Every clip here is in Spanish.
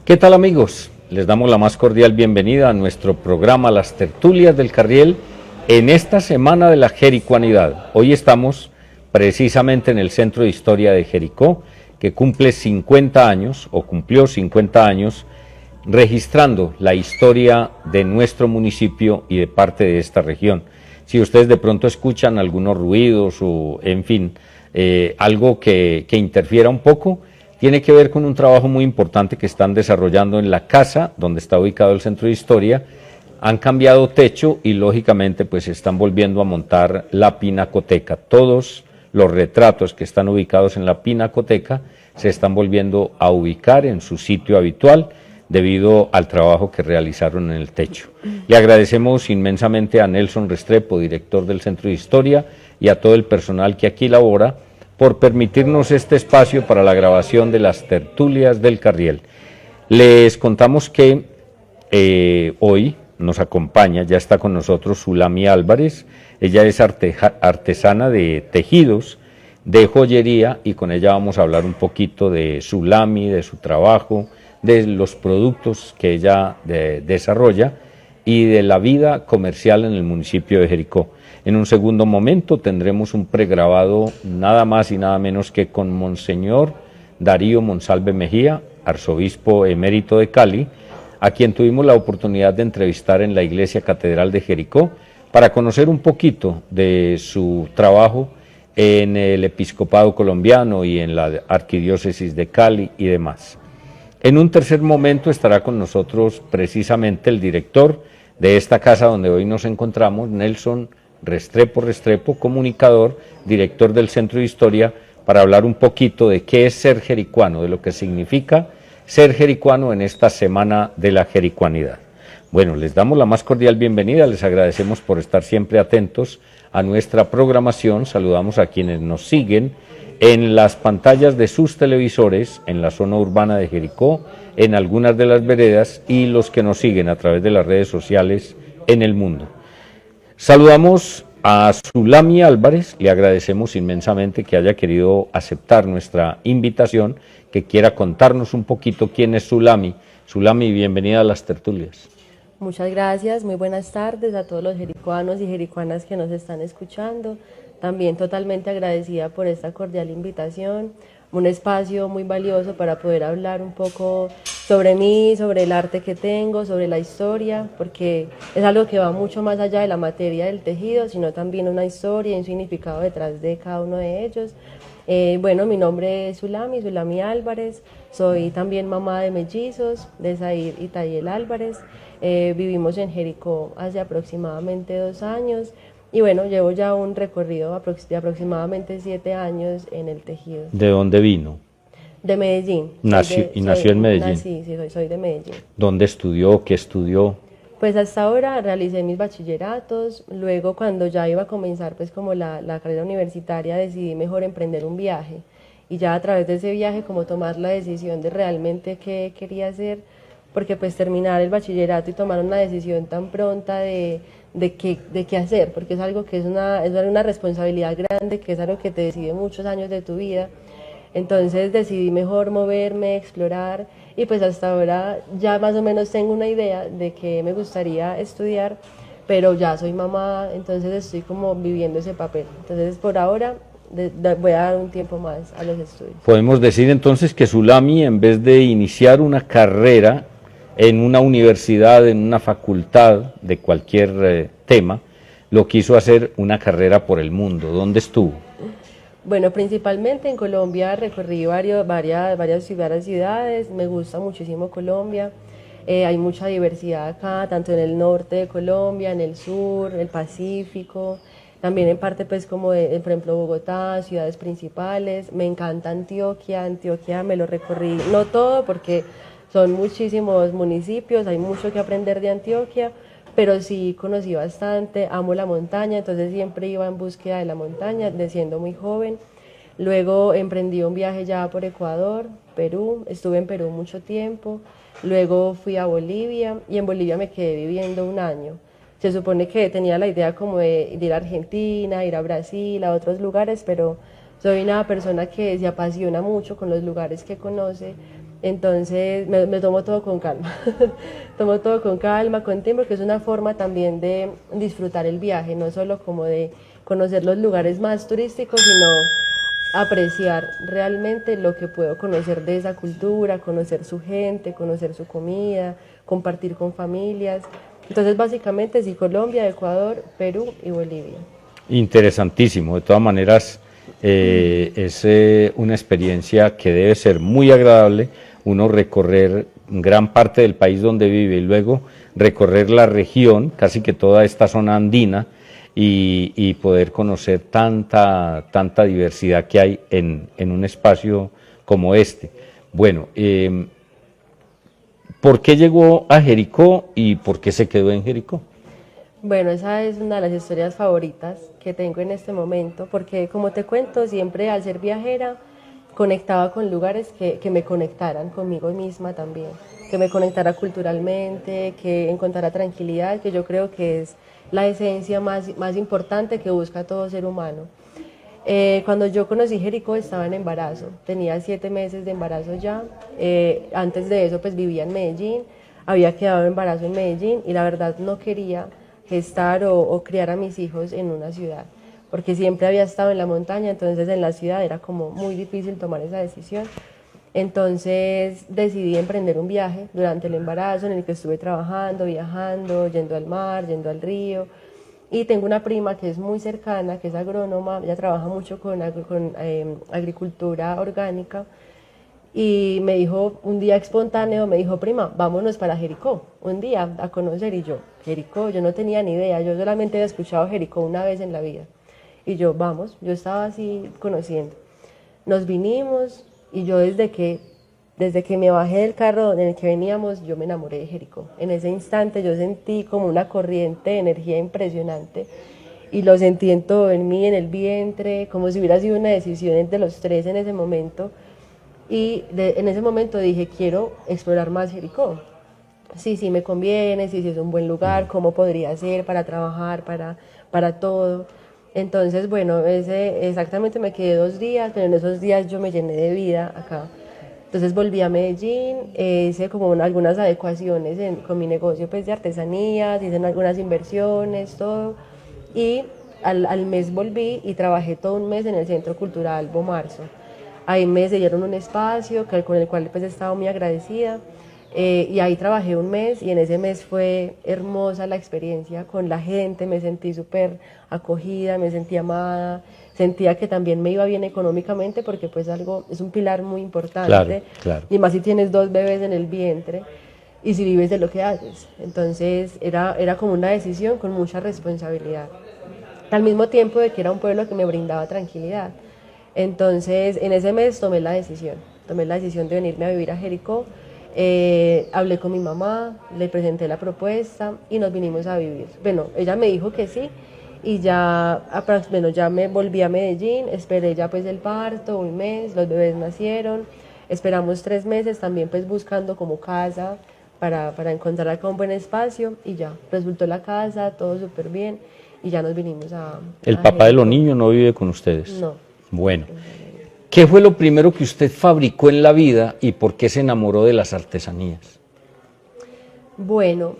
¿Qué tal, amigos? Les damos la más cordial bienvenida a nuestro programa Las Tertulias del Carriel en esta semana de la Jericuanidad. Hoy estamos precisamente en el Centro de Historia de Jericó, que cumple 50 años o cumplió 50 años registrando la historia de nuestro municipio y de parte de esta región. Si ustedes de pronto escuchan algunos ruidos o en fin, algo que interfiera un poco, tiene que ver con un trabajo muy importante que están desarrollando en la casa donde está ubicado el Centro de Historia. Han cambiado techo y lógicamente pues están volviendo a montar la pinacoteca. Todos los retratos que están ubicados en la pinacoteca se están volviendo a ubicar en su sitio habitual debido al trabajo que realizaron en el techo. Le agradecemos inmensamente a Nelson Restrepo, director del Centro de Historia, y a todo el personal que aquí labora, por permitirnos este espacio para la grabación de las tertulias del Carriel. Les contamos que hoy nos acompaña, ya está con nosotros Zulami Álvarez. Ella es artesana de tejidos, de joyería, y con ella vamos a hablar un poquito de Zulami, de su trabajo, de los productos que ella desarrolla y de la vida comercial en el municipio de Jericó. En un segundo momento tendremos un pregrabado nada más y nada menos que con Monseñor Darío Monsalve Mejía, arzobispo emérito de Cali, a quien tuvimos la oportunidad de entrevistar en la Iglesia Catedral de Jericó para conocer un poquito de su trabajo en el episcopado colombiano y en la arquidiócesis de Cali y demás. En un tercer momento estará con nosotros precisamente el director de esta casa donde hoy nos encontramos, Nelson Restrepo, comunicador, director del Centro de Historia, para hablar un poquito de qué es ser jericuano, de lo que significa ser jericuano en esta semana de la jericuanidad. Bueno, les damos la más cordial bienvenida, les agradecemos por estar siempre atentos a nuestra programación, saludamos a quienes nos siguen en las pantallas de sus televisores, en la zona urbana de Jericó, en algunas de las veredas, y los que nos siguen a través de las redes sociales en el mundo. Saludamos a Zulami Álvarez, le agradecemos inmensamente que haya querido aceptar nuestra invitación, que quiera contarnos un poquito quién es Zulami. Zulami, bienvenida a las tertulias. Muchas gracias, muy buenas tardes a todos los jericuanos y jericuanas que nos están escuchando. También totalmente agradecida por esta cordial invitación, un espacio muy valioso para poder hablar un poco sobre mí, sobre el arte que tengo, sobre la historia, porque es algo que va mucho más allá de la materia del tejido, sino también una historia y un significado detrás de cada uno de ellos. Bueno, mi nombre es Zulami Álvarez, soy también mamá de mellizos, de Zair y Tayel Álvarez. Vivimos en Jericó hace aproximadamente 2 años. Y bueno, llevo ya un recorrido de aproximadamente 7 años en el tejido. ¿De dónde vino? De Medellín. Nació en Medellín. Sí, soy de Medellín. ¿Dónde estudió? ¿Qué estudió? Pues hasta ahora realicé mis bachilleratos, luego cuando ya iba a comenzar pues como la carrera universitaria decidí mejor emprender un viaje y ya a través de ese viaje como tomar la decisión de realmente qué quería hacer, porque pues terminar el bachillerato y tomar una decisión tan pronta de qué hacer, porque es algo que es una responsabilidad grande, que es algo que te decide muchos años de tu vida. Entonces decidí mejor moverme, explorar, y pues hasta ahora ya más o menos tengo una idea de que me gustaría estudiar, pero ya soy mamá, entonces estoy como viviendo ese papel. Entonces por ahora voy a dar un tiempo más a los estudios. Podemos decir entonces que Zulami, en vez de iniciar una carrera en una universidad, en una facultad de cualquier tema, lo quiso hacer una carrera por el mundo. ¿Dónde estuvo? Bueno, principalmente en Colombia recorrí varias ciudades, me gusta muchísimo Colombia, hay mucha diversidad acá, tanto en el norte de Colombia, en el sur, el Pacífico, también en parte pues como por ejemplo Bogotá, ciudades principales. Me encanta Antioquia me lo recorrí, no todo porque son muchísimos municipios, hay mucho que aprender de Antioquia, pero sí conocí bastante, amo la montaña, entonces siempre iba en búsqueda de la montaña, de siendo muy joven. Luego emprendí un viaje ya por Ecuador, Perú, estuve en Perú mucho tiempo, luego fui a Bolivia y en Bolivia me quedé viviendo 1 año. Se supone que tenía la idea como de ir a Argentina, ir a Brasil, a otros lugares, pero soy una persona que se apasiona mucho con los lugares que conoce. Entonces me tomo todo con calma, tomo todo con calma, con tiempo, que es una forma también de disfrutar el viaje, no solo como de conocer los lugares más turísticos, sino apreciar realmente lo que puedo conocer de esa cultura, conocer su gente, conocer su comida, compartir con familias. Entonces básicamente sí, Colombia, Ecuador, Perú y Bolivia. Interesantísimo, de todas maneras es una experiencia que debe ser muy agradable, uno recorrer gran parte del país donde vive y luego recorrer la región, casi que toda esta zona andina, y poder conocer tanta diversidad que hay en un espacio como este. Bueno, ¿por qué llegó a Jericó y por qué se quedó en Jericó? Bueno, esa es una de las historias favoritas que tengo en este momento, porque como te cuento, siempre al ser viajera conectaba con lugares que me conectaran conmigo misma también, que me conectara culturalmente, que encontrara tranquilidad, que yo creo que es la esencia más importante que busca todo ser humano. Cuando yo conocí Jericó estaba en embarazo, tenía 7 meses de embarazo ya, antes de eso pues vivía en Medellín, había quedado en embarazo en Medellín y la verdad no quería gestar o criar a mis hijos en una ciudad, porque siempre había estado en la montaña, entonces en la ciudad era como muy difícil tomar esa decisión. Entonces decidí emprender un viaje durante el embarazo en el que estuve trabajando, viajando, yendo al mar, yendo al río. Y tengo una prima que es muy cercana, que es agrónoma, ella trabaja mucho con agricultura orgánica y me dijo, un día espontáneo, me dijo, prima, vámonos para Jericó, un día a conocer. Y yo, Jericó, yo no tenía ni idea, yo solamente había escuchado Jericó una vez en la vida. Y yo, vamos, yo estaba así conociendo. Nos vinimos y yo desde que me bajé del carro en el que veníamos, yo me enamoré de Jericó. En ese instante yo sentí como una corriente de energía impresionante y lo sentí en todo, en mí, en el vientre, como si hubiera sido una decisión entre los tres en ese momento. Y en ese momento dije, quiero explorar más Jericó. Sí, me conviene, sí, es un buen lugar, cómo podría ser para trabajar, para todo. Entonces, bueno, exactamente me quedé 2 días, pero en esos días yo me llené de vida acá. Entonces volví a Medellín, hice como algunas adecuaciones con mi negocio pues, de artesanías, hice algunas inversiones, todo. Y al mes volví y trabajé todo un mes en el Centro Cultural Bomarzo. Ahí me dieron un espacio con el cual pues he estado muy agradecida y ahí trabajé un mes y en ese mes fue hermosa la experiencia con la gente, me sentí súper acogida, me sentí amada, sentía que también me iba bien económicamente porque pues es un pilar muy importante, Claro, claro. y más si tienes 2 bebés en el vientre y si vives de lo que haces. Entonces era como una decisión con mucha responsabilidad, al mismo tiempo de que era un pueblo que me brindaba tranquilidad. Entonces, en ese mes tomé la decisión de venirme a vivir a Jericó, hablé con mi mamá, le presenté la propuesta y nos vinimos a vivir. Bueno, ella me dijo que sí y ya me volví a Medellín, esperé ya pues el parto, un mes, los bebés nacieron, esperamos 3 meses también pues buscando como casa para encontrar acá un buen espacio y ya, resultó la casa, todo súper bien y ya nos vinimos ¿El a papá de los Jericó. niños no vive con ustedes? No. Bueno, ¿qué fue lo primero que usted fabricó en la vida y por qué se enamoró de las artesanías? Bueno,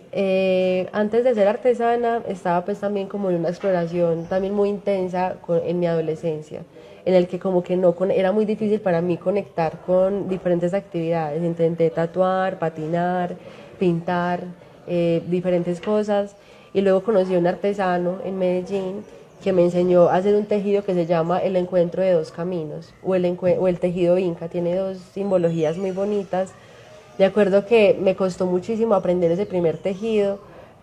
antes de ser artesana estaba pues también como en una exploración también muy intensa en mi adolescencia, en el que como que era muy difícil para mí conectar con diferentes actividades. Intenté tatuar, patinar, pintar, diferentes cosas y luego conocí a un artesano en Medellín que me enseñó a hacer un tejido que se llama el encuentro de 2 caminos o el tejido inca. Tiene 2 simbologías muy bonitas. De acuerdo que me costó muchísimo aprender ese primer tejido,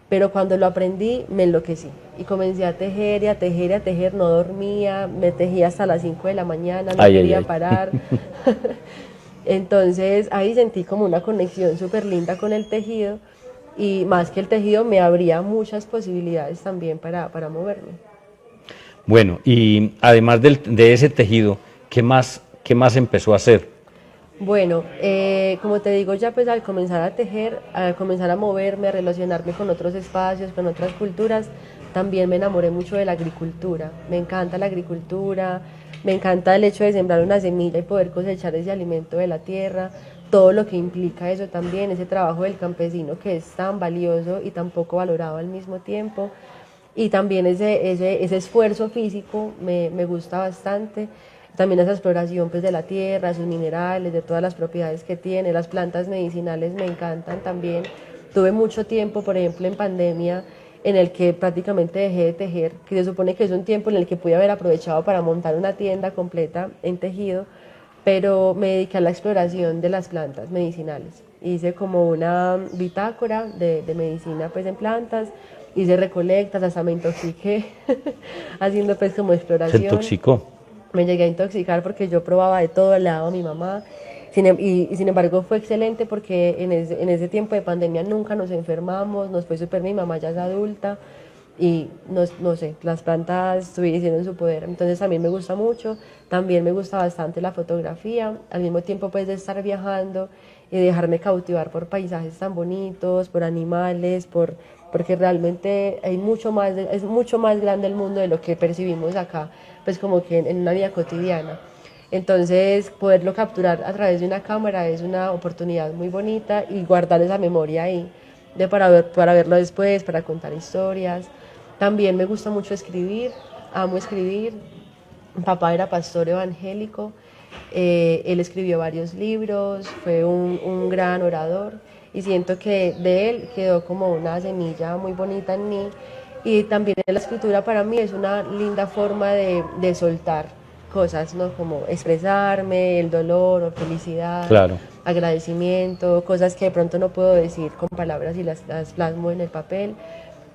pero cuando lo aprendí me enloquecí y comencé a tejer y a tejer y a tejer, no dormía, me tejía hasta las 5 de la mañana, no quería parar. Entonces ahí sentí como una conexión súper linda con el tejido y más que el tejido me abría muchas posibilidades también para moverme. Bueno, y además de ese tejido, qué más empezó a hacer? Bueno, como te digo, ya pues al comenzar a tejer, al comenzar a moverme, a relacionarme con otros espacios, con otras culturas, también me enamoré mucho de la agricultura. Me encanta la agricultura, me encanta el hecho de sembrar una semilla y poder cosechar ese alimento de la tierra. todo lo que implica eso también, ese trabajo del campesino que es tan valioso y tan poco valorado al mismo tiempo. Y también ese esfuerzo físico me gusta bastante. También esa exploración pues, de la tierra, sus minerales, de todas las propiedades que tiene. Las plantas medicinales me encantan también. Tuve mucho tiempo, por ejemplo, en pandemia, en el que prácticamente dejé de tejer, que se supone que es un tiempo en el que pude haber aprovechado para montar una tienda completa en tejido, pero me dediqué a la exploración de las plantas medicinales. Hice como una bitácora de medicina pues, en plantas, hice recolectas, hasta me intoxiqué haciendo pues como exploración. ¿Se intoxicó? Me llegué a intoxicar porque yo probaba de todo al lado a mi mamá. Sin embargo fue excelente porque en ese tiempo de pandemia nunca nos enfermamos, nos fue súper, mi mamá ya es adulta y no sé, las plantas hicieron su poder. Entonces también me gusta mucho, también me gusta bastante la fotografía, al mismo tiempo pues de estar viajando y dejarme cautivar por paisajes tan bonitos, por animales, porque realmente es mucho más grande el mundo de lo que percibimos acá, pues como que en una vida cotidiana. Entonces, poderlo capturar a través de una cámara es una oportunidad muy bonita y guardar esa memoria ahí, para verlo después, para contar historias. También me gusta mucho escribir, amo escribir. Mi papá era pastor evangélico, él escribió varios libros, fue un gran orador y siento que de él quedó como una semilla muy bonita en mí. Y también la escritura para mí es una linda forma de soltar cosas, ¿no? Como expresarme, el dolor o felicidad, claro, agradecimiento, cosas que de pronto no puedo decir con palabras y las plasmo en el papel.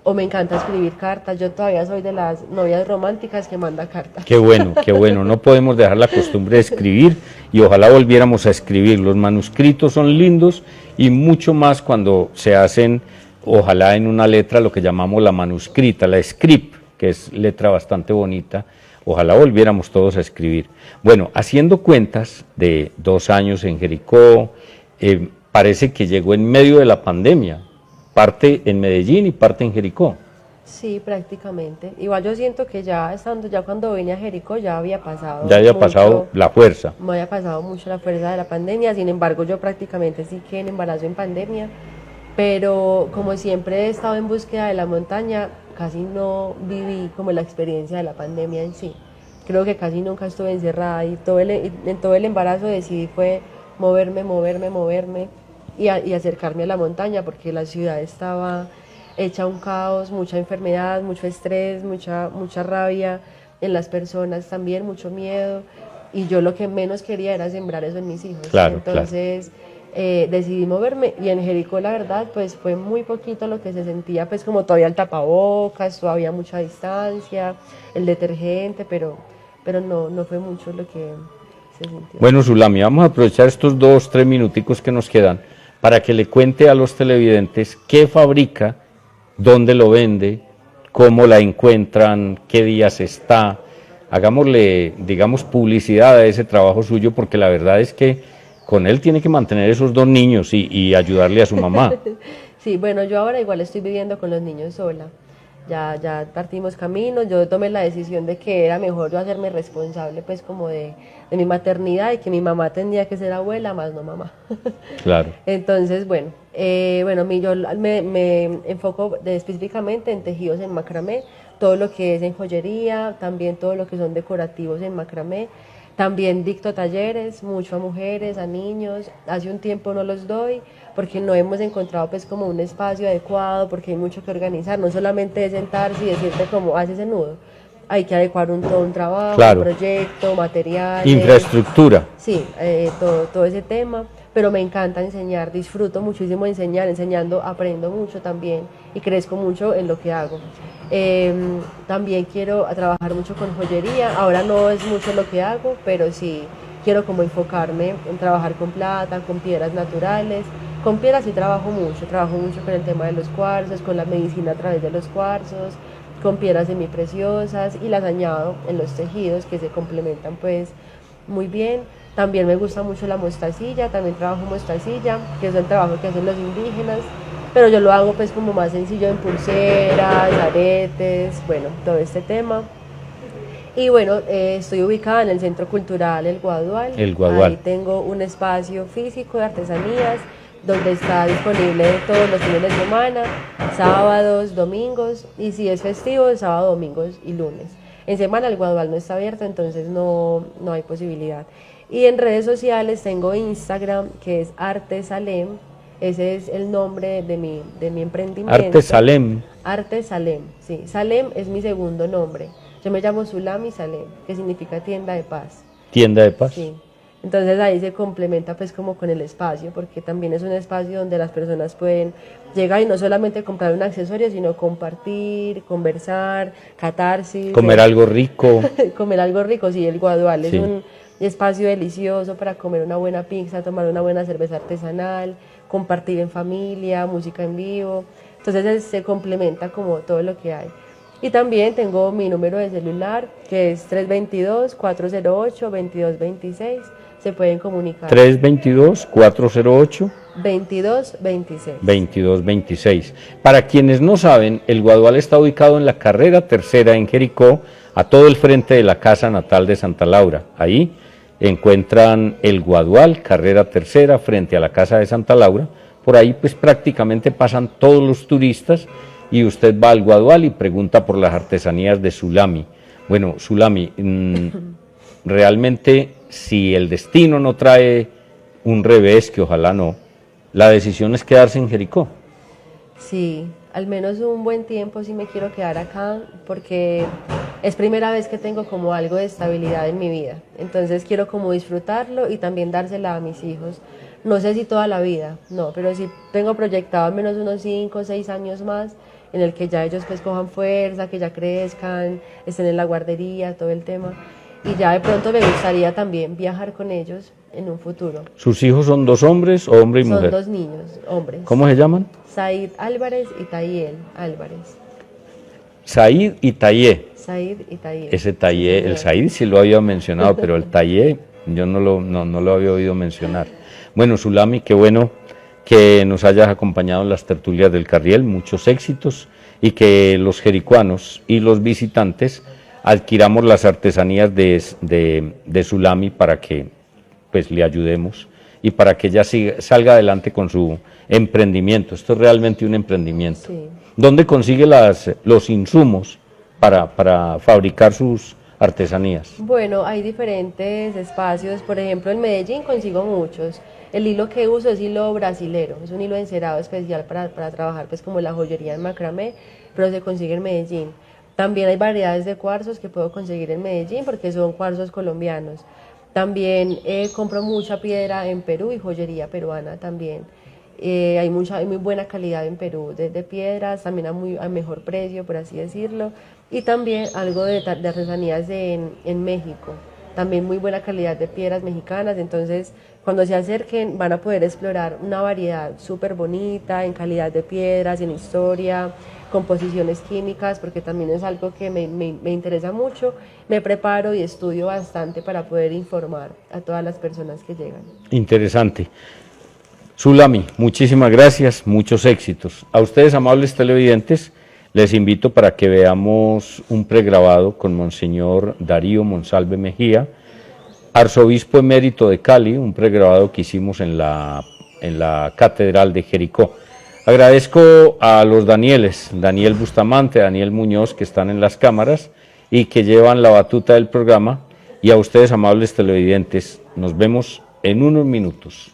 O me encanta escribir cartas, yo todavía soy de las novias románticas que manda cartas. Qué bueno, no podemos dejar la costumbre de escribir y ojalá volviéramos a escribir. Los manuscritos son lindos y mucho más cuando se hacen, ojalá en una letra, lo que llamamos la manuscrita, la script, que es letra bastante bonita. Ojalá volviéramos todos a escribir. Bueno, haciendo cuentas de 2 años en Jericó, parece que llegó en medio de la pandemia, parte en Medellín y parte en Jericó. Sí, prácticamente. Igual yo siento que ya cuando vine a Jericó ya había pasado. Ya había pasado la fuerza. Me había pasado mucho la fuerza de la pandemia, sin embargo yo prácticamente sí que en embarazo en pandemia, pero como siempre he estado en búsqueda de la montaña, casi no viví como la experiencia de la pandemia en sí. Creo que casi nunca estuve encerrada y en todo el embarazo decidí fue moverme y acercarme a la montaña porque la ciudad estaba hecha un caos, mucha enfermedad, mucho estrés, mucha rabia en las personas también, mucho miedo, y yo lo que menos quería era sembrar eso en mis hijos. Claro, entonces decidí moverme y en Jericó la verdad pues fue muy poquito lo que se sentía, pues como todavía el tapabocas, todavía mucha distancia, el detergente, pero no fue mucho lo que se sintió. Bueno, Zulami, vamos a aprovechar estos 2-3 minuticos que nos quedan para que le cuente a los televidentes qué fabrica, dónde lo vende, cómo la encuentran, qué días está. Hagámosle, digamos, publicidad a ese trabajo suyo, porque la verdad es que con él tiene que mantener esos 2 niños y ayudarle a su mamá. Sí, bueno, yo ahora igual estoy viviendo con los niños sola. Ya partimos caminos, yo tomé la decisión de que era mejor yo hacerme responsable pues como de mi maternidad y que mi mamá tendría que ser abuela, más no mamá. Claro. Entonces, bueno, yo me enfoco específicamente en tejidos en macramé, todo lo que es en joyería, también todo lo que son decorativos en macramé. También dicto talleres, mucho a mujeres, a niños. Hace un tiempo no los doy porque no hemos encontrado pues como un espacio adecuado, porque hay mucho que organizar, no solamente es sentarse y decirte cómo haces ese nudo. Hay que adecuar todo un trabajo, claro, un proyecto, materiales. Infraestructura. Sí, todo ese tema, pero me encanta enseñar, disfruto muchísimo de enseñando aprendo mucho también y crezco mucho en lo que hago. También quiero trabajar mucho con joyería, ahora no es mucho lo que hago, pero sí quiero como enfocarme en trabajar con plata, con piedras naturales. Con piedras sí trabajo mucho con el tema de los cuarzos, con la medicina a través de los cuarzos, con piedras semipreciosas y las añado en los tejidos que se complementan pues muy bien. También me gusta mucho la mostacilla, también trabajo mostacilla, que es el trabajo que hacen los indígenas, pero yo lo hago pues como más sencillo en pulseras, aretes, bueno, todo este tema. Y bueno, estoy ubicada en el Centro Cultural El Guadual. El Guadual. Ahí tengo un espacio físico de artesanías donde está disponible todos los fines de semana, sábados, domingos, y si es festivo, sábado, domingos y lunes. En semana el Guadual no está abierto, entonces no hay posibilidad. Y en redes sociales tengo Instagram, que es Arte Salem. Ese es el nombre de mi emprendimiento. Arte Salem. Arte Salem, sí. Salem es mi segundo nombre. Yo me llamo Zulami Salem, que significa tienda de paz. Tienda de paz. Sí. Entonces ahí se complementa pues como con el espacio, porque también es un espacio donde las personas pueden llegar y no solamente comprar un accesorio, sino compartir, conversar, catarsis. Comer algo rico. Comer algo rico, sí, el Guadual Sí. es un espacio delicioso para comer una buena pizza, tomar una buena cerveza artesanal, compartir en familia, música en vivo. Entonces se complementa como todo lo que hay. Y también tengo mi número de celular, que es 322-408-2226. Se pueden comunicar. 322-408. 2226. 2226. Para quienes no saben, el Guadual está ubicado en la carrera tercera en Jericó, a todo el frente de la casa natal de Santa Laura. Ahí encuentran el Guadual, carrera tercera, frente a la casa de Santa Laura. Por ahí pues prácticamente pasan todos los turistas y usted va al Guadual y pregunta por las artesanías de Zulami. Bueno, Zulami, realmente si el destino no trae un revés, que ojalá no, la decisión es quedarse en Jericó. Sí, al menos un buen tiempo sí me quiero quedar acá porque es primera vez que tengo como algo de estabilidad en mi vida. Entonces quiero como disfrutarlo y también dársela a mis hijos. No sé si toda la vida, no, pero sí tengo proyectado al menos unos 5 o 6 años más en el que ya ellos pues cojan fuerza, que ya crezcan, estén en la guardería, todo el tema. Y ya de pronto me gustaría también viajar con ellos en un futuro. ¿Sus hijos son dos hombres o hombre y mujer? Son 2 niños, hombres. ¿Cómo se llaman? Said Álvarez y Tayel Álvarez. Said y Tayé. Said y Tayel. Ese Tayé, el Said sí lo había mencionado, pero el Tayé yo no lo había oído mencionar. Bueno, Zulami, qué bueno que nos hayas acompañado en las tertulias del Carriel, muchos éxitos y que los jericuanos y los visitantes adquiramos las artesanías de Zulami para que pues le ayudemos y para que ella salga adelante con su emprendimiento. Esto es realmente un emprendimiento. Sí. ¿Dónde consigue los insumos para fabricar sus artesanías? Bueno, hay diferentes espacios. Por ejemplo, en Medellín consigo muchos. El hilo que uso es hilo brasilero, es un hilo encerado especial para trabajar pues como la joyería en macramé, pero se consigue en Medellín. También hay variedades de cuarzos que puedo conseguir en Medellín porque son cuarzos colombianos. También compro mucha piedra en Perú y joyería peruana también. Hay muy buena calidad en Perú de piedras, también a mejor precio, por así decirlo. Y también algo de artesanías en México, también muy buena calidad de piedras mexicanas. Entonces, cuando se acerquen van a poder explorar una variedad súper bonita en calidad de piedras, en historia, composiciones químicas, porque también es algo que me interesa mucho. Me preparo y estudio bastante para poder informar a todas las personas que llegan. Interesante. Zulami, muchísimas gracias, muchos éxitos. A ustedes, amables televidentes, les invito para que veamos un pregrabado con Monseñor Darío Monsalve Mejía, arzobispo emérito de Cali, un pregrabado que hicimos en la Catedral de Jericó. Agradezco a los Danieles, Daniel Bustamante, Daniel Muñoz, que están en las cámaras y que llevan la batuta del programa, y a ustedes, amables televidentes, nos vemos en unos minutos.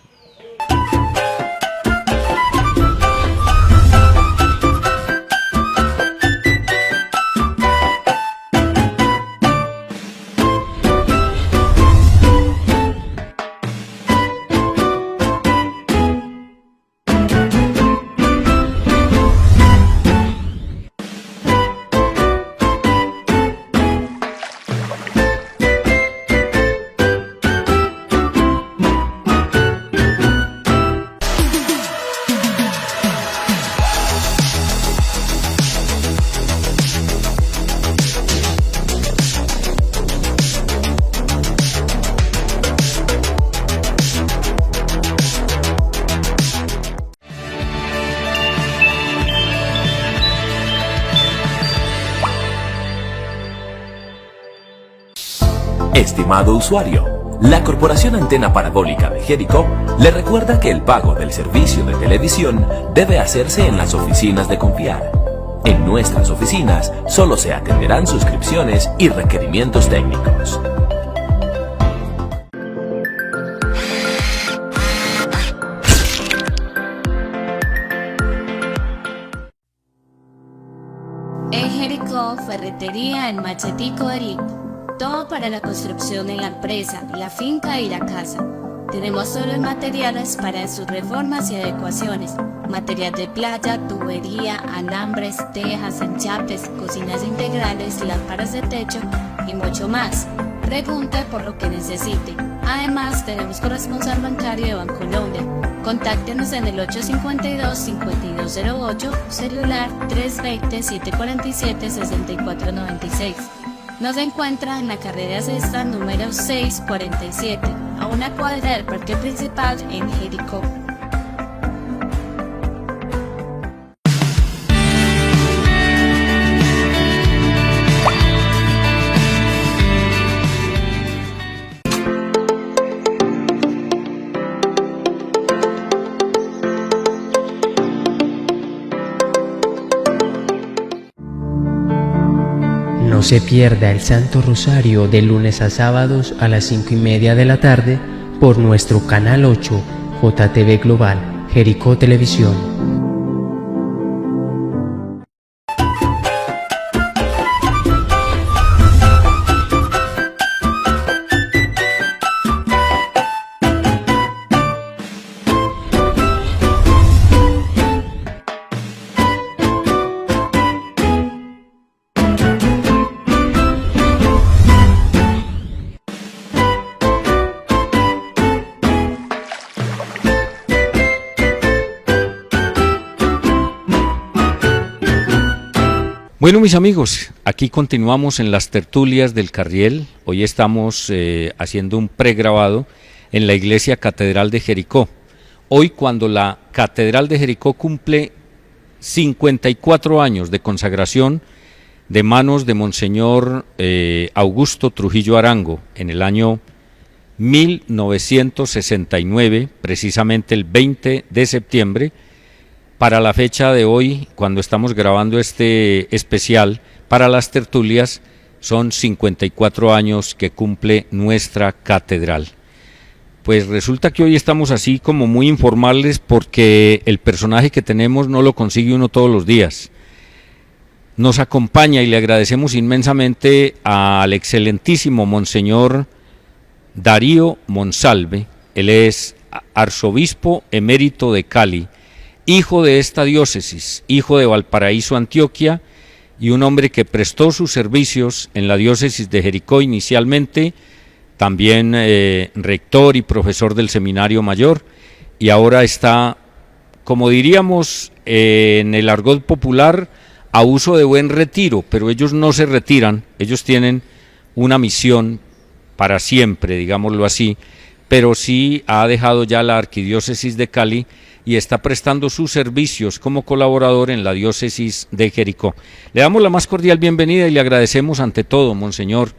Estimado usuario, la Corporación Antena Parabólica de Jericó le recuerda que el pago del servicio de televisión debe hacerse en las oficinas de Confiar. En nuestras oficinas solo se atenderán suscripciones y requerimientos técnicos. En Jericó, ferretería en Machetico Eric. Todo para la construcción en la empresa, la finca y la casa. Tenemos todos los materiales para sus reformas y adecuaciones. Material de playa, tubería, alambres, tejas, enchapes, cocinas integrales, lámparas de techo y mucho más. Pregunte por lo que necesite. Además, tenemos corresponsal bancario de Bancolombia. Contáctenos en el 852-5208, celular 320-747-6496. Nos encuentra en la carrera sexta número 647, a una cuadra del parque principal en Jericó. No se pierda el Santo Rosario de lunes a sábados a las 5:30 de la tarde por nuestro canal 8, JTV Global, Jericó Televisión. Bueno, mis amigos, aquí continuamos en las tertulias del Carriel. Hoy estamos haciendo un pregrabado en la Iglesia Catedral de Jericó. Hoy, cuando la Catedral de Jericó cumple 54 años de consagración de manos de Monseñor Augusto Trujillo Arango, en el año 1969, precisamente el 20 de septiembre, para la fecha de hoy, cuando estamos grabando este especial, para las tertulias, son 54 años que cumple nuestra catedral. Pues resulta que hoy estamos así como muy informales porque el personaje que tenemos no lo consigue uno todos los días. Nos acompaña y le agradecemos inmensamente al excelentísimo Monseñor Darío Monsalve. Él es arzobispo emérito de Cali, hijo de esta diócesis, hijo de Valparaíso, Antioquia, y un hombre que prestó sus servicios en la diócesis de Jericó inicialmente, también rector y profesor del Seminario Mayor, y ahora está, como diríamos en el argot popular, a uso de buen retiro, pero ellos no se retiran, ellos tienen una misión para siempre, digámoslo así, pero sí ha dejado ya la arquidiócesis de Cali y está prestando sus servicios como colaborador en la diócesis de Jericó. Le damos la más cordial bienvenida y le agradecemos ante todo, Monseñor,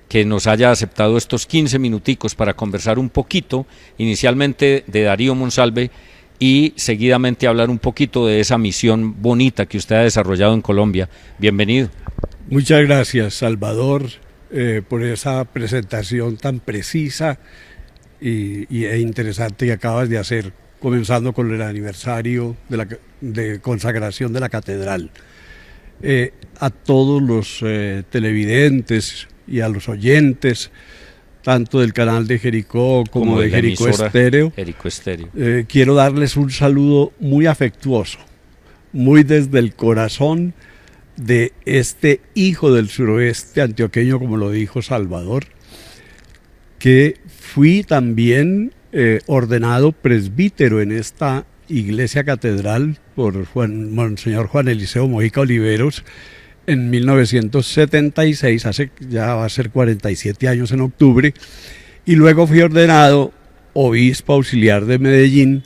que nos haya aceptado estos 15 minuticos para conversar un poquito, inicialmente de Darío Monsalve y seguidamente hablar un poquito de esa misión bonita que usted ha desarrollado en Colombia. Bienvenido. Muchas gracias, Salvador, por esa presentación tan precisa e interesante que acabas de hacer, comenzando con el aniversario de consagración de la catedral. A todos los televidentes y a los oyentes, tanto del canal de Jericó como de Jericó Estéreo, quiero darles un saludo muy afectuoso, muy desde el corazón de este hijo del suroeste antioqueño, como lo dijo Salvador, que fui también ordenado presbítero en esta iglesia catedral por Monseñor Juan Eliseo Mojica Oliveros en 1976, hace ya va a ser 47 años en octubre, y luego fui ordenado obispo auxiliar de Medellín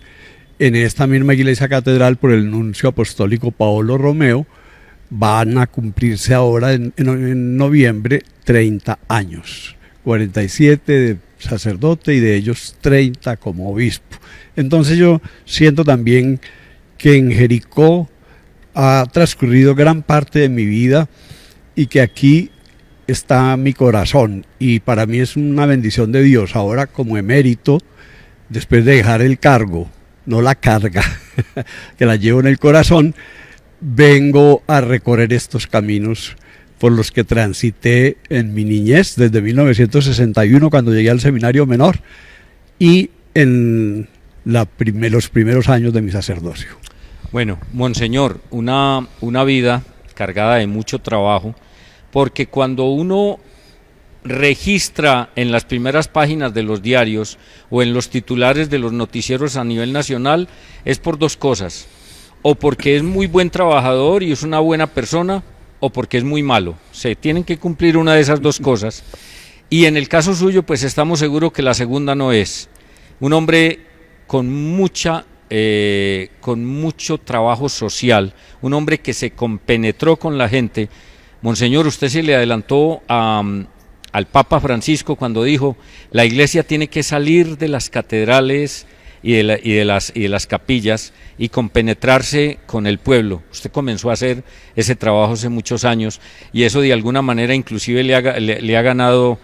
en esta misma iglesia catedral por el nuncio apostólico Paolo Romeo. Van a cumplirse ahora en noviembre 30 años 47 de sacerdote y de ellos 30 como obispo. Entonces yo siento también que en Jericó ha transcurrido gran parte de mi vida y que aquí está mi corazón, y para mí es una bendición de Dios ahora como emérito, después de dejar el cargo, no la carga, que la llevo en el corazón, vengo a recorrer estos caminos por los que transité en mi niñez, desde 1961 cuando llegué al seminario menor y en los primeros años de mi sacerdocio. Bueno, Monseñor, una vida cargada de mucho trabajo, porque cuando uno registra en las primeras páginas de los diarios o en los titulares de los noticieros a nivel nacional, es por dos cosas: o porque es muy buen trabajador y es una buena persona, o porque es muy malo. Se tienen que cumplir una de esas dos cosas, y en el caso suyo pues estamos seguros que la segunda no es. Un hombre con mucho trabajo social, un hombre que se compenetró con la gente. Monseñor, usted se le adelantó al Papa Francisco cuando dijo: la Iglesia tiene que salir de las catedrales y de las capillas y compenetrarse con el pueblo. Usted comenzó a hacer ese trabajo hace muchos años, y eso de alguna manera inclusive le ha ganado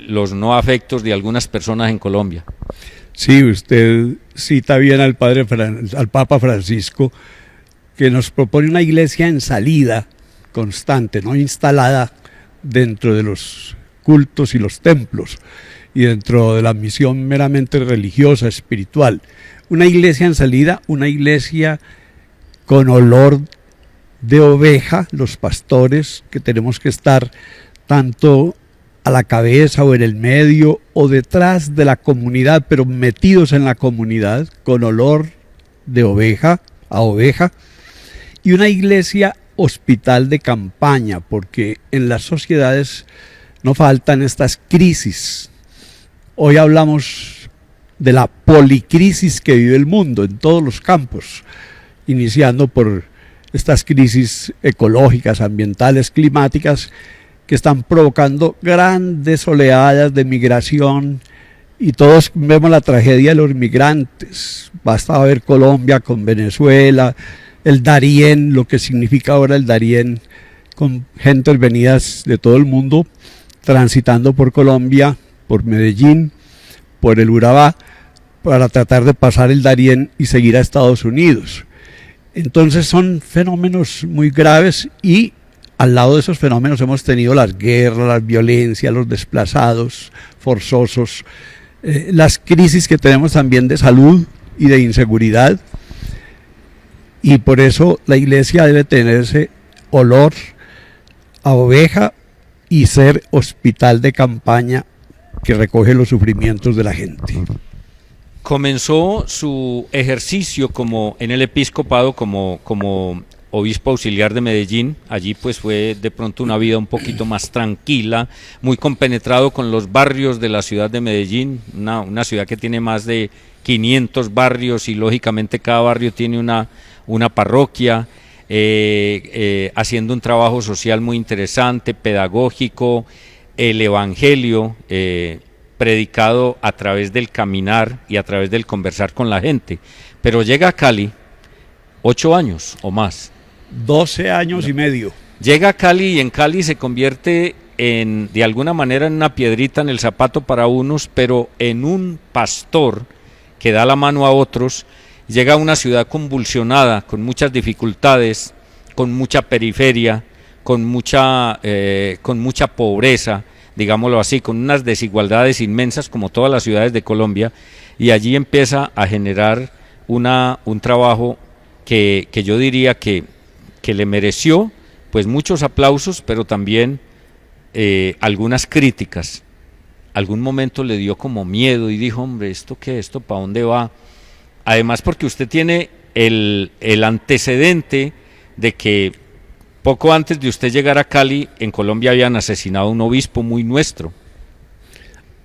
los no afectos de algunas personas en Colombia. Sí, usted cita bien al Papa Francisco, que nos propone una iglesia en salida constante, no instalada dentro de los cultos y los templos y dentro de la misión meramente religiosa, espiritual. Una iglesia en salida, una iglesia con olor de oveja, los pastores que tenemos que estar tanto a la cabeza o en el medio o detrás de la comunidad, pero metidos en la comunidad con olor de oveja a oveja, y una iglesia hospital de campaña, porque en las sociedades no faltan estas crisis. Hoy hablamos de la policrisis que vive el mundo en todos los campos, iniciando por estas crisis ecológicas, ambientales, climáticas, que están provocando grandes oleadas de migración, y todos vemos la tragedia de los migrantes. Basta ver Colombia con Venezuela, el Darién, lo que significa ahora el Darién, con gentes venidas de todo el mundo, transitando por Colombia, por Medellín, por el Urabá, para tratar de pasar el Darién y seguir a Estados Unidos. Entonces son fenómenos muy graves, y al lado de esos fenómenos hemos tenido las guerras, las violencias, los desplazados forzosos, las crisis que tenemos también de salud y de inseguridad. Y por eso la iglesia debe tener ese olor a oveja y ser hospital de campaña que recoge los sufrimientos de la gente. Comenzó su ejercicio en el episcopado como obispo auxiliar de Medellín. Allí pues fue de pronto una vida un poquito más tranquila, muy compenetrado con los barrios de la ciudad de Medellín, una ciudad que tiene más de 500 barrios, y lógicamente cada barrio tiene una parroquia, haciendo un trabajo social muy interesante, pedagógico, el evangelio predicado a través del caminar y a través del conversar con la gente. Pero llega a Cali, 8 años o más. 12 años y medio. Llega a Cali, y en Cali se convierte de alguna manera en una piedrita en el zapato para unos, pero en un pastor que da la mano a otros. Llega a una ciudad convulsionada, con muchas dificultades, con mucha periferia, con mucha pobreza, digámoslo así, con unas desigualdades inmensas como todas las ciudades de Colombia, y allí empieza a generar un trabajo que yo diría que le mereció pues muchos aplausos, pero también algunas críticas. Algún momento le dio como miedo y dijo: hombre, ¿esto qué? ¿Esto para dónde va? Además porque usted tiene el antecedente de que poco antes de usted llegar a Cali, en Colombia habían asesinado a un obispo muy nuestro.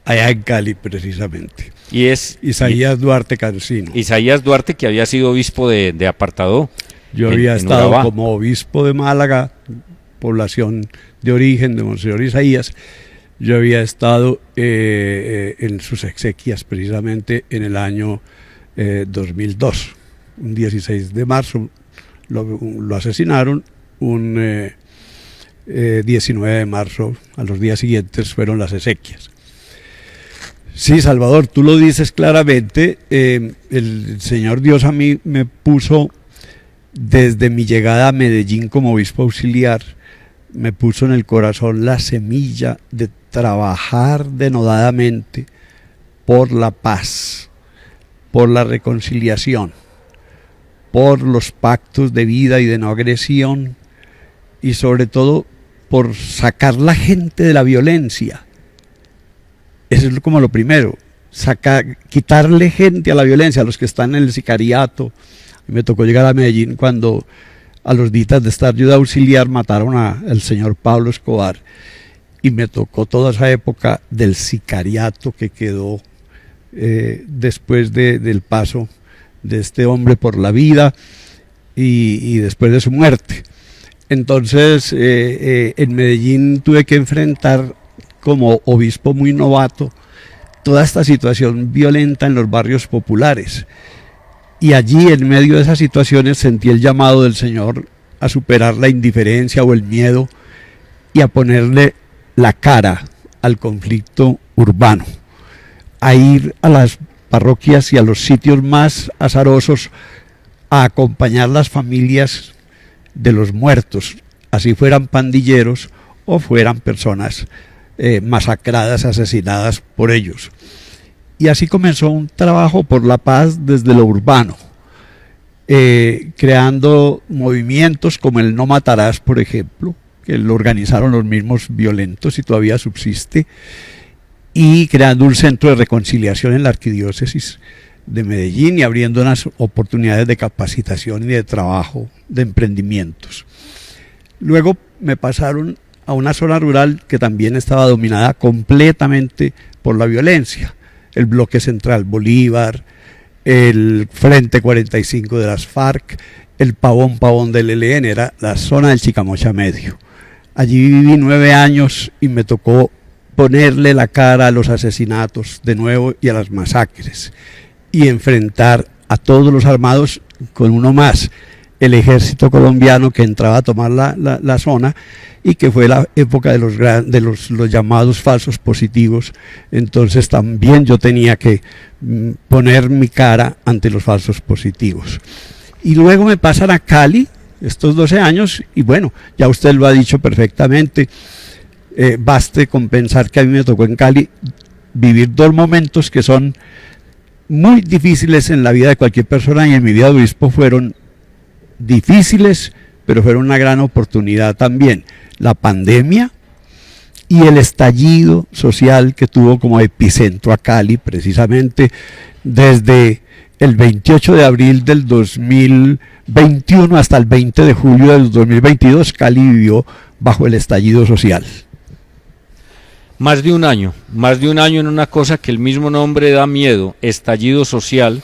Allá en Cali, precisamente. Y es Isaías Duarte Cancino. Isaías Duarte, que había sido obispo de Apartadó. Yo había estado Urabá como obispo de Málaga, población de origen de Monseñor Isaías, Yo había estado en sus exequias precisamente en el año 2002, un 16 de marzo lo asesinaron, un 19 de marzo, a los días siguientes fueron las exequias. Sí, Salvador, tú lo dices claramente, el Señor Dios a mí me puso desde mi llegada a Medellín como obispo auxiliar, me puso en el corazón la semilla de trabajar denodadamente por la paz, por la reconciliación, por los pactos de vida y de no agresión, y sobre todo por sacar la gente de la violencia. Eso es como lo primero, quitarle gente a la violencia, a los que están en el sicariato. Me tocó llegar a Medellín cuando a los días de estar yo de auxiliar mataron al señor Pablo Escobar, y me tocó toda esa época del sicariato que quedó después del paso de este hombre por la vida y después de su muerte. Entonces en Medellín tuve que enfrentar como obispo muy novato toda esta situación violenta en los barrios populares, y allí en medio de esas situaciones sentí el llamado del Señor a superar la indiferencia o el miedo y a ponerle la cara al conflicto urbano, a ir a las parroquias y a los sitios más azarosos a acompañar las familias de los muertos, así fueran pandilleros o fueran personas masacradas, asesinadas por ellos. Y así comenzó un trabajo por la paz desde lo urbano, creando movimientos como el No Matarás, por ejemplo, que lo organizaron los mismos violentos y todavía subsiste, y creando un centro de reconciliación en la arquidiócesis de Medellín y abriendo unas oportunidades de capacitación y de trabajo, de emprendimientos. Luego me pasaron a una zona rural que también estaba dominada completamente por la violencia, el bloque central Bolívar, el Frente 45 de las FARC, el Pavón del ELN, era la zona del Chicamocha Medio. Allí viví 9 años y me tocó ponerle la cara a los asesinatos de nuevo y a las masacres, y enfrentar a todos los armados con uno más, el ejército colombiano que entraba a tomar la zona, y que fue la época de los llamados falsos positivos. Entonces también yo tenía que poner mi cara ante los falsos positivos. Y luego me pasan a Cali, estos 12 años, y bueno, ya usted lo ha dicho perfectamente, baste con pensar que a mí me tocó en Cali vivir 2 momentos que son muy difíciles en la vida de cualquier persona, y en mi vida de obispo fueron difíciles, pero fueron una gran oportunidad también. La pandemia y el estallido social que tuvo como epicentro a Cali, precisamente desde el 28 de abril del 2021 hasta el 20 de julio del 2022, Cali vivió bajo el estallido social. Más de un año en una cosa que el mismo nombre da miedo, estallido social,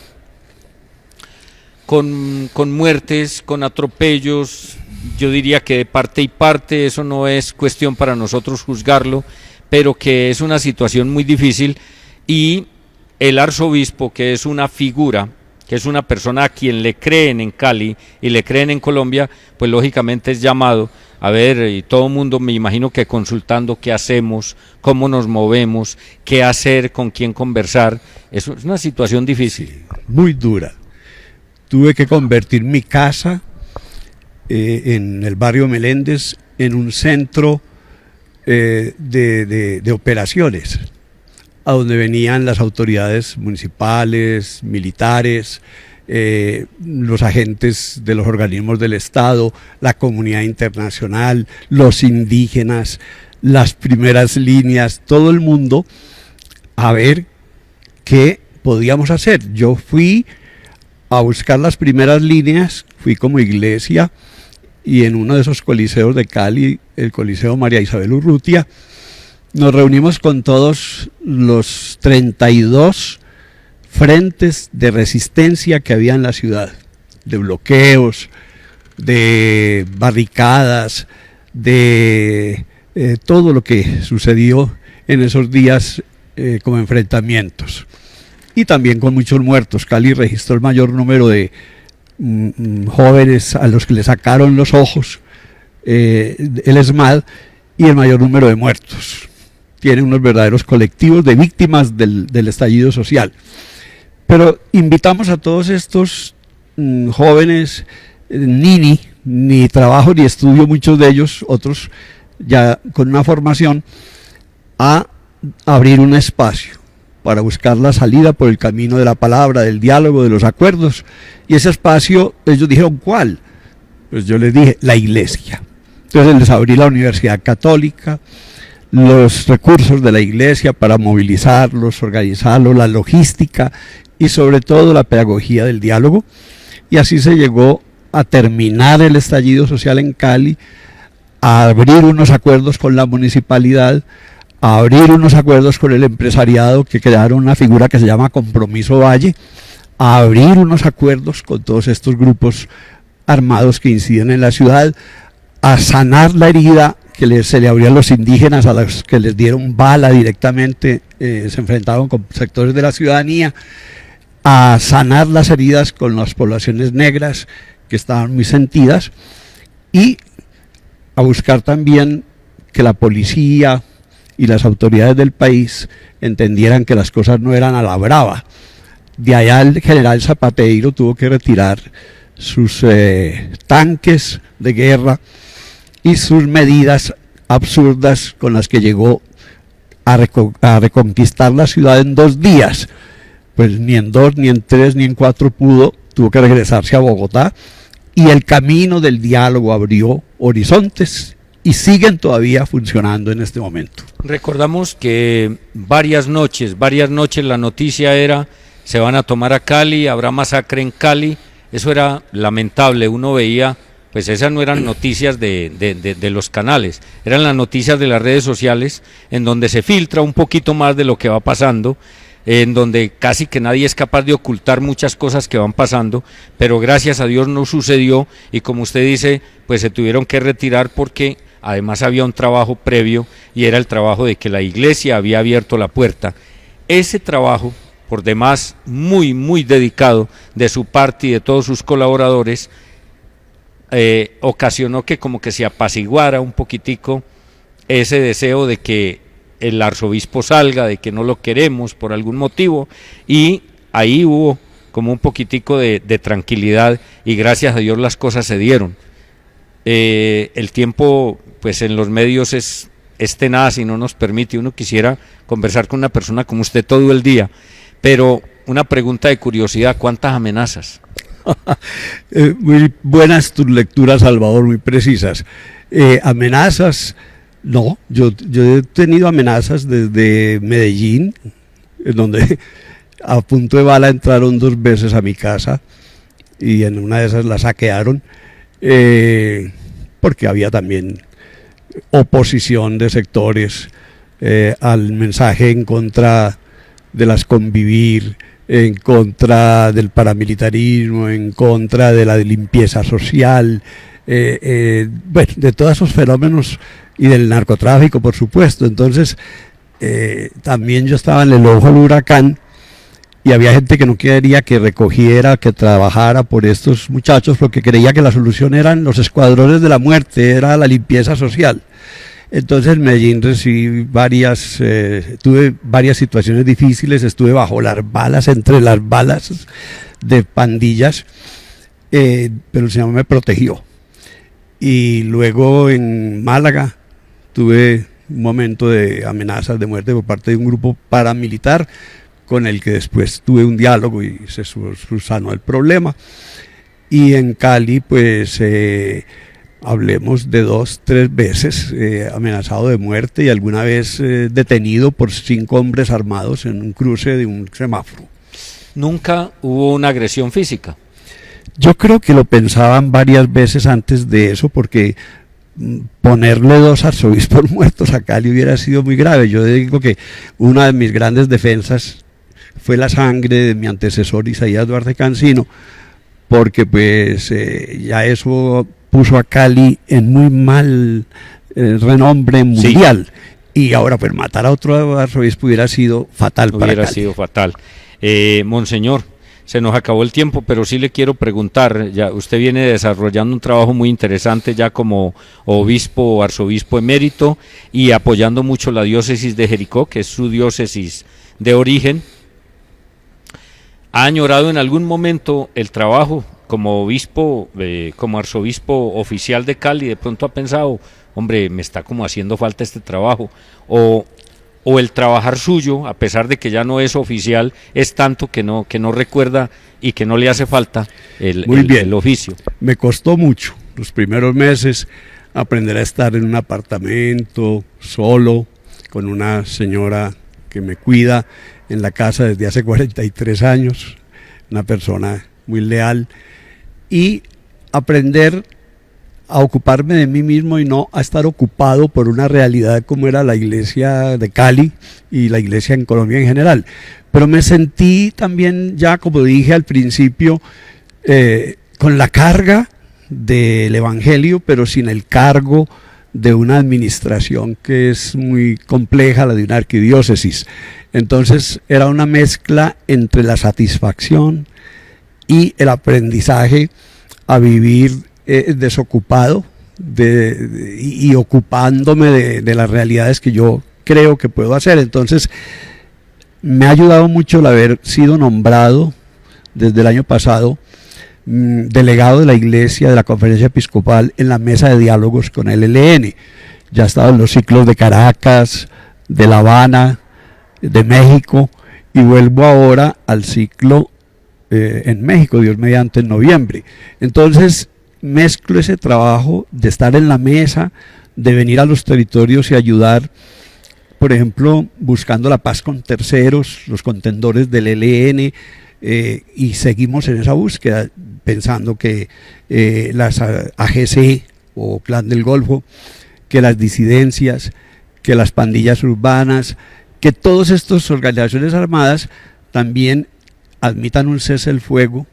con muertes, con atropellos. Yo diría que de parte y parte, eso no es cuestión para nosotros juzgarlo, pero que es una situación muy difícil, y el arzobispo, que es una figura, que es una persona a quien le creen en Cali y le creen en Colombia, pues lógicamente es llamado a ver, y todo el mundo me imagino que consultando qué hacemos, cómo nos movemos, qué hacer, con quién conversar. Eso es una situación difícil. Sí, muy dura. Tuve que convertir mi casa en el barrio Meléndez en un centro de operaciones, a donde venían las autoridades municipales, militares, los agentes de los organismos del Estado, la comunidad internacional, los indígenas, las primeras líneas, todo el mundo, a ver qué podíamos hacer. Yo fui a buscar las primeras líneas, fui como iglesia, y en uno de esos coliseos de Cali, el Coliseo María Isabel Urrutia, nos reunimos con todos los 32 frentes de resistencia que había en la ciudad, de bloqueos, de barricadas, de todo lo que sucedió en esos días como enfrentamientos. Y también con muchos muertos. Cali registró el mayor número de jóvenes a los que le sacaron los ojos, el ESMAD, y el mayor número de muertos. Tiene unos verdaderos colectivos de víctimas del estallido social. Pero invitamos a todos estos jóvenes, ni trabajo ni estudio, muchos de ellos, otros ya con una formación, a abrir un espacio para buscar la salida por el camino de la palabra, del diálogo, de los acuerdos. Y ese espacio, ellos dijeron, ¿cuál? Pues yo les dije, la iglesia. Entonces les abrí la Universidad Católica, los recursos de la iglesia para movilizarlos, organizarlos, la logística y sobre todo la pedagogía del diálogo. Y así se llegó a terminar el estallido social en Cali, a abrir unos acuerdos con la municipalidad, a abrir unos acuerdos con el empresariado, que crearon una figura que se llama Compromiso Valle, a abrir unos acuerdos con todos estos grupos armados que inciden en la ciudad, a sanar la herida que se le abrió a los indígenas, a los que les dieron bala directamente, se enfrentaron con sectores de la ciudadanía, a sanar las heridas con las poblaciones negras que estaban muy sentidas, y a buscar también que la policía y las autoridades del país entendieran que las cosas no eran a la brava. De allá el general Zapateiro tuvo que retirar sus tanques de guerra y sus medidas absurdas con las que llegó a reconquistar la ciudad en 2 días. Pues ni en 2, ni en 3, ni en 4 pudo, tuvo que regresarse a Bogotá, y el camino del diálogo abrió horizontes y siguen todavía funcionando en este momento. Recordamos que varias noches la noticia era: se van a tomar a Cali, habrá masacre en Cali. Eso era lamentable, uno veía, pues esas no eran noticias de los canales, eran las noticias de las redes sociales, en donde se filtra un poquito más de lo que va pasando, en donde casi que nadie es capaz de ocultar muchas cosas que van pasando, pero gracias a Dios no sucedió, y como usted dice, pues se tuvieron que retirar porque además había un trabajo previo, y era el trabajo de que la iglesia había abierto la puerta. Ese trabajo, por demás muy, muy dedicado de su parte y de todos sus colaboradores, ocasionó que como que se apaciguara un poquitico ese deseo de que el arzobispo salga, de que no lo queremos por algún motivo, y ahí hubo como un poquitico de tranquilidad, y gracias a Dios las cosas se dieron. El tiempo pues en los medios es tenaz y no nos permite. Uno quisiera conversar con una persona como usted todo el día, pero una pregunta de curiosidad: ¿cuántas amenazas? Muy buenas tus lecturas, Salvador, muy precisas. Amenazas, no, yo he tenido amenazas desde Medellín, en donde a punto de bala entraron 2 veces a mi casa, y en una de esas la saquearon, porque había también oposición de sectores al mensaje en contra de las convivir, en contra del paramilitarismo, en contra de la limpieza social, bueno, de todos esos fenómenos, y del narcotráfico, por supuesto. Entonces también yo estaba en el ojo del huracán, y había gente que no quería que recogiera, que trabajara por estos muchachos, porque creía que la solución eran los escuadrones de la muerte, era la limpieza social. Entonces en Medellín recibí tuve varias situaciones difíciles, estuve bajo las balas, entre las balas de pandillas, pero el Señor me protegió. Y luego en Málaga tuve un momento de amenazas de muerte por parte de un grupo paramilitar, con el que después tuve un diálogo y se subsanó el problema. Y en Cali, pues hablemos de 2, 3 veces amenazado de muerte, y alguna vez detenido por 5 hombres armados en un cruce de un semáforo. ¿Nunca hubo una agresión física? Yo creo que lo pensaban varias veces antes de eso, porque ponerle 2 arzobispos muertos a Cali hubiera sido muy grave. Yo digo que una de mis grandes defensas fue la sangre de mi antecesor Isaías Duarte Cancino, porque pues ya eso puso a Cali en muy mal renombre mundial. Sí. y ahora pues matar a otro arzobispo hubiera sido fatal para Hubiera Cali. sido fatal. Monseñor, se nos acabó el tiempo, pero sí le quiero preguntar, ya usted viene desarrollando un trabajo muy interesante ya como obispo o arzobispo emérito y apoyando mucho la diócesis de Jericó, que es su diócesis de origen. ¿Ha añorado en algún momento el trabajo como obispo, como arzobispo oficial de Cali? De pronto ha pensado, hombre, me está como haciendo falta este trabajo, o el trabajar suyo, a pesar de que ya no es oficial, es tanto que no recuerda y que no le hace falta el oficio. Me costó mucho los primeros meses aprender a estar en un apartamento solo, con una señora que me cuida en la casa desde hace 43 años, una persona muy leal, y aprender a ocuparme de mí mismo y no a estar ocupado por una realidad como era la iglesia de Cali y la iglesia en Colombia en general. Pero me sentí también ya, como dije al principio, con la carga del evangelio, pero sin el cargo de una administración que es muy compleja, la de una arquidiócesis. Entonces era una mezcla entre la satisfacción y el aprendizaje a vivir desocupado y ocupándome de las realidades que yo creo que puedo hacer. Entonces me ha ayudado mucho el haber sido nombrado desde el año pasado delegado de la Iglesia de la Conferencia Episcopal en la mesa de diálogos con el ELN. Ya he estado en los ciclos de Caracas, de La Habana, de México, y vuelvo ahora al ciclo en México, Dios mediante, en noviembre. Entonces mezclo ese trabajo de estar en la mesa, de venir a los territorios y ayudar, por ejemplo, buscando la paz con terceros, los contendores del ELN, y seguimos en esa búsqueda, pensando que las AGC o Clan del Golfo, que las disidencias, que las pandillas urbanas, que todas estas organizaciones armadas también admitan un cese el fuego,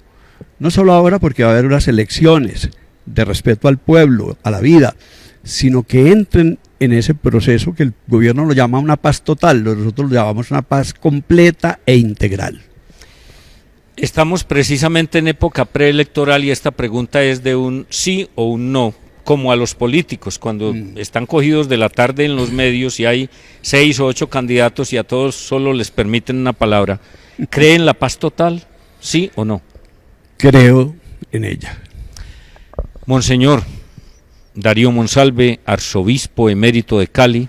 no solo ahora porque va a haber unas elecciones de respeto al pueblo, a la vida, sino que entren en ese proceso que el gobierno lo llama una paz total, nosotros lo llamamos una paz completa e integral. Estamos precisamente en época preelectoral y esta pregunta es de un sí o un no, como a los políticos, cuando están cogidos de la tarde en los medios y hay 6 o 8 candidatos y a todos solo les permiten una palabra. ¿Cree en la paz total? ¿Sí o no? Creo en ella. Monseñor Darío Monsalve, arzobispo emérito de Cali,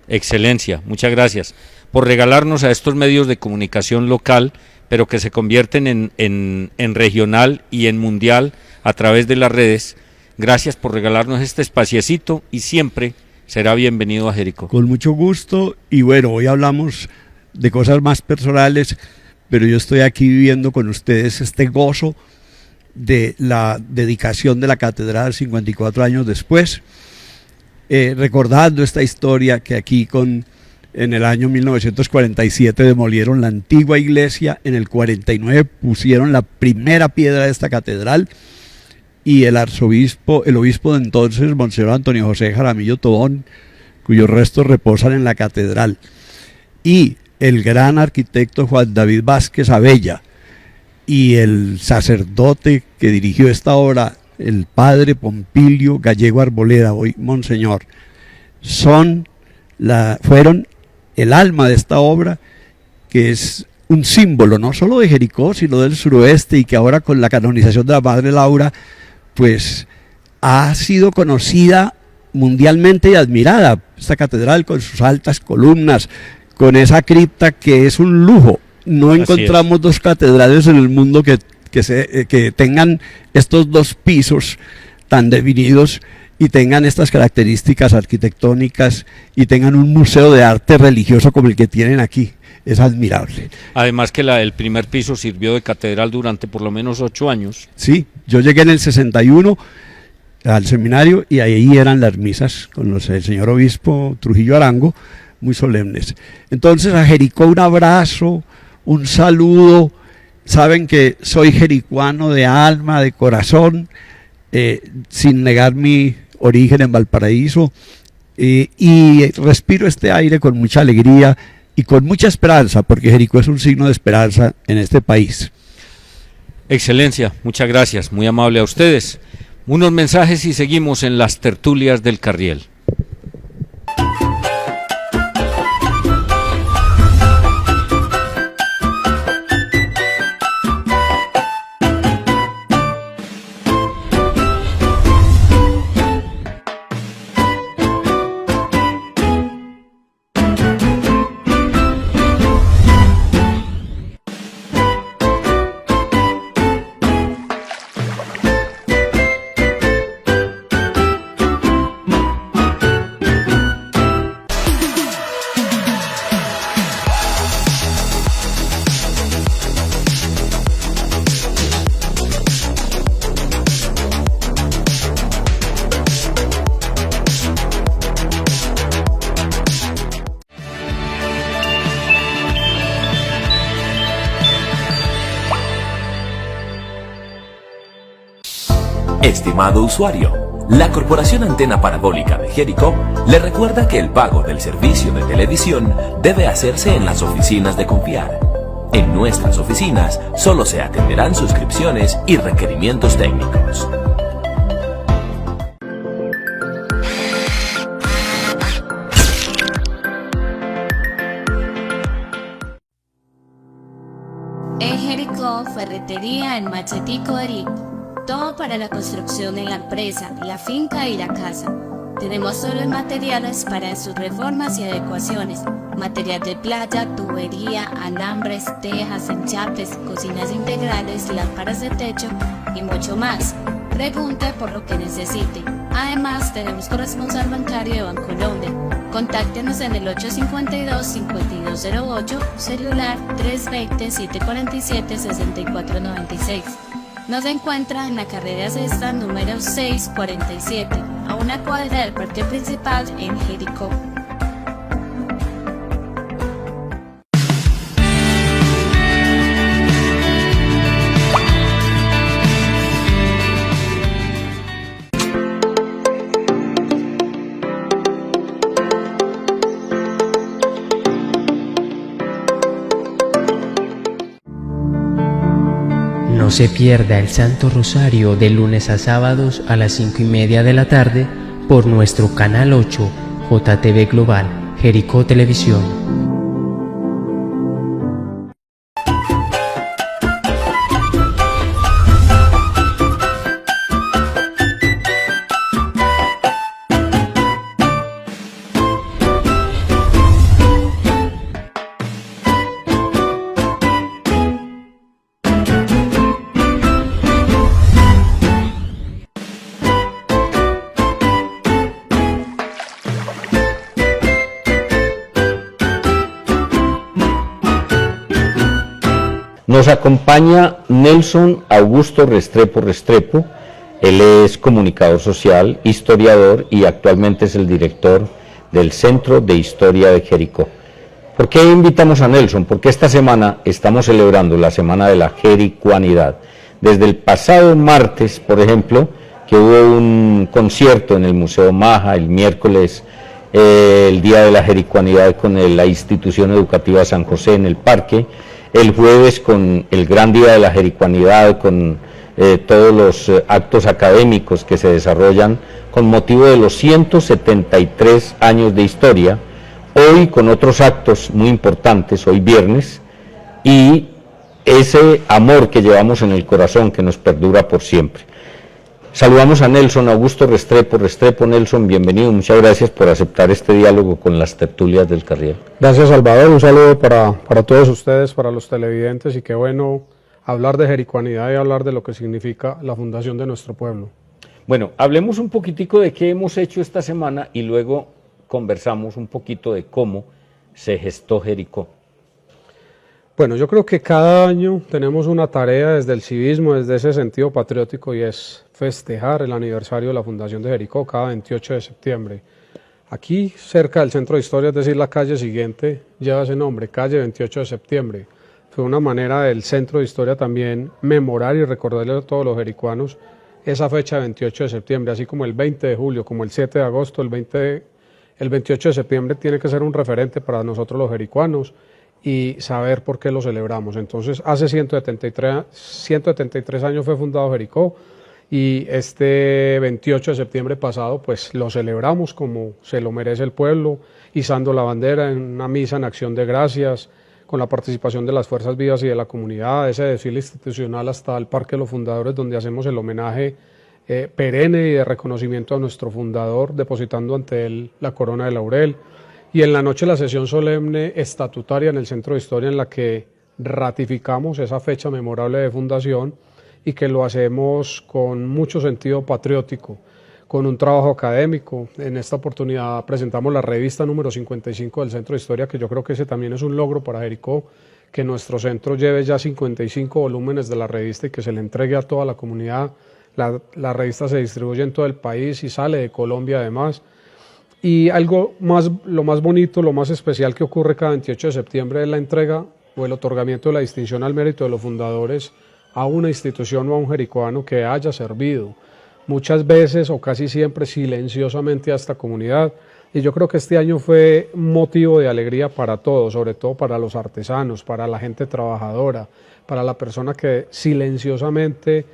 excelencia, muchas gracias por regalarnos a estos medios de comunicación local, pero que se convierten en regional y en mundial a través de las redes. Gracias por regalarnos este espaciecito y siempre será bienvenido a Jericó. Con mucho gusto, y bueno, hoy hablamos de cosas más personales, pero yo estoy aquí viviendo con ustedes este gozo de la dedicación de la catedral 54 años después, recordando esta historia que aquí en el año 1947 demolieron la antigua iglesia, en el 49 pusieron la primera piedra de esta catedral, y el obispo de entonces, Monseñor Antonio José Jaramillo Tobón, cuyos restos reposan en la catedral, y el gran arquitecto Juan David Vázquez Abella, y el sacerdote que dirigió esta obra, el padre Pompilio Gallego Arboleda, hoy Monseñor, fueron el alma de esta obra, que es un símbolo no solo de Jericó, sino del suroeste, y que ahora con la canonización de la Madre Laura, pues ha sido conocida mundialmente y admirada. Esta catedral con sus altas columnas, con esa cripta que es un lujo. No encontramos dos catedrales en el mundo que tengan estos dos pisos tan definidos y tengan estas características arquitectónicas y tengan un museo de arte religioso como el que tienen aquí. Es admirable. Además que el primer piso sirvió de catedral durante por lo menos 8 años. Sí, yo llegué en el 61 al seminario y ahí eran las misas con el señor obispo Trujillo Arango, muy solemnes. Entonces a Jericó un abrazo, un saludo. Saben que soy jericuano de alma, de corazón, sin negar mi origen en Valparaíso, y respiro este aire con mucha alegría y con mucha esperanza, porque Jericó es un signo de esperanza en este país. Excelencia, muchas gracias, muy amable a ustedes. Unos mensajes y seguimos en las tertulias del Carriel. Estimado usuario, la Corporación Antena Parabólica de Jericó le recuerda que el pago del servicio de televisión debe hacerse en las oficinas de Confiar. En nuestras oficinas solo se atenderán suscripciones y requerimientos técnicos. En Jericó, ferretería en Machetico Eric. Todo para la construcción en la empresa, la finca y la casa. Tenemos solo materiales para sus reformas y adecuaciones. Material de playa, tubería, alambres, tejas, enchapes, cocinas integrales, lámparas de techo y mucho más. Pregunte por lo que necesite. Además, tenemos corresponsal bancario de Bancolombia. Contáctenos en el 852-5208, celular 320-747-6496. Nos encuentra en la carrera sexta número 647, a una cuadra del parque principal en Jericó. No se pierda el Santo Rosario de lunes a sábados a las 5:30 de la tarde por nuestro canal 8, JTV Global, Jericó Televisión. Nos acompaña Nelson Augusto Restrepo Restrepo. Él es comunicador social, historiador y actualmente es el director del Centro de Historia de Jericó. ¿Por qué invitamos a Nelson? Porque esta semana estamos celebrando la Semana de la Jericuanidad. Desde el pasado martes, por ejemplo, que hubo un concierto en el Museo Maja, el miércoles el Día de la Jericuanidad con la institución educativa San José en el parque, el jueves con el gran Día de la Jericuanidad, con todos los actos académicos que se desarrollan con motivo de los 173 años de historia, hoy con otros actos muy importantes, hoy viernes, y ese amor que llevamos en el corazón que nos perdura por siempre. Saludamos a Nelson Augusto Restrepo. Restrepo, Nelson, bienvenido, muchas gracias por aceptar este diálogo con las tertulias del Carriel. Gracias, Salvador, un saludo para todos ustedes, para los televidentes, y qué bueno hablar de jericuanidad y hablar de lo que significa la fundación de nuestro pueblo. Bueno, hablemos un poquitico de qué hemos hecho esta semana y luego conversamos un poquito de cómo se gestó Jericó. Bueno, yo creo que cada año tenemos una tarea desde el civismo, desde ese sentido patriótico, y es festejar el aniversario de la fundación de Jericó cada 28 de septiembre. Aquí, cerca del Centro de Historia, es decir, la calle siguiente, lleva ese nombre, calle 28 de septiembre. Fue una manera del Centro de Historia también memorar y recordarle a todos los jericuanos esa fecha de 28 de septiembre, así como el 20 de julio, como el 7 de agosto, el 20 El 28 de septiembre tiene que ser un referente para nosotros los jericuanos y saber por qué lo celebramos. Entonces, hace 173 años fue fundado Jericó y este 28 de septiembre pasado pues lo celebramos como se lo merece el pueblo, izando la bandera en una misa en acción de gracias, con la participación de las fuerzas vivas y de la comunidad, ese desfile institucional hasta el Parque de los Fundadores, donde hacemos el homenaje perenne y de reconocimiento a nuestro fundador, depositando ante él la corona de laurel. Y en la noche la sesión solemne estatutaria en el Centro de Historia, en la que ratificamos esa fecha memorable de fundación y que lo hacemos con mucho sentido patriótico, con un trabajo académico. En esta oportunidad presentamos la revista número 55 del Centro de Historia, que yo creo que ese también es un logro para Jericó, que nuestro centro lleve ya 55 volúmenes de la revista y que se le entregue a toda la comunidad. La revista se distribuye en todo el país y sale de Colombia además. Y algo más, lo más bonito, lo más especial que ocurre cada 28 de septiembre es la entrega o el otorgamiento de la distinción al mérito de los fundadores a una institución o a un jericoano que haya servido muchas veces o casi siempre silenciosamente a esta comunidad. Y yo creo que este año fue motivo de alegría para todos, sobre todo para los artesanos, para la gente trabajadora, para la persona que silenciosamente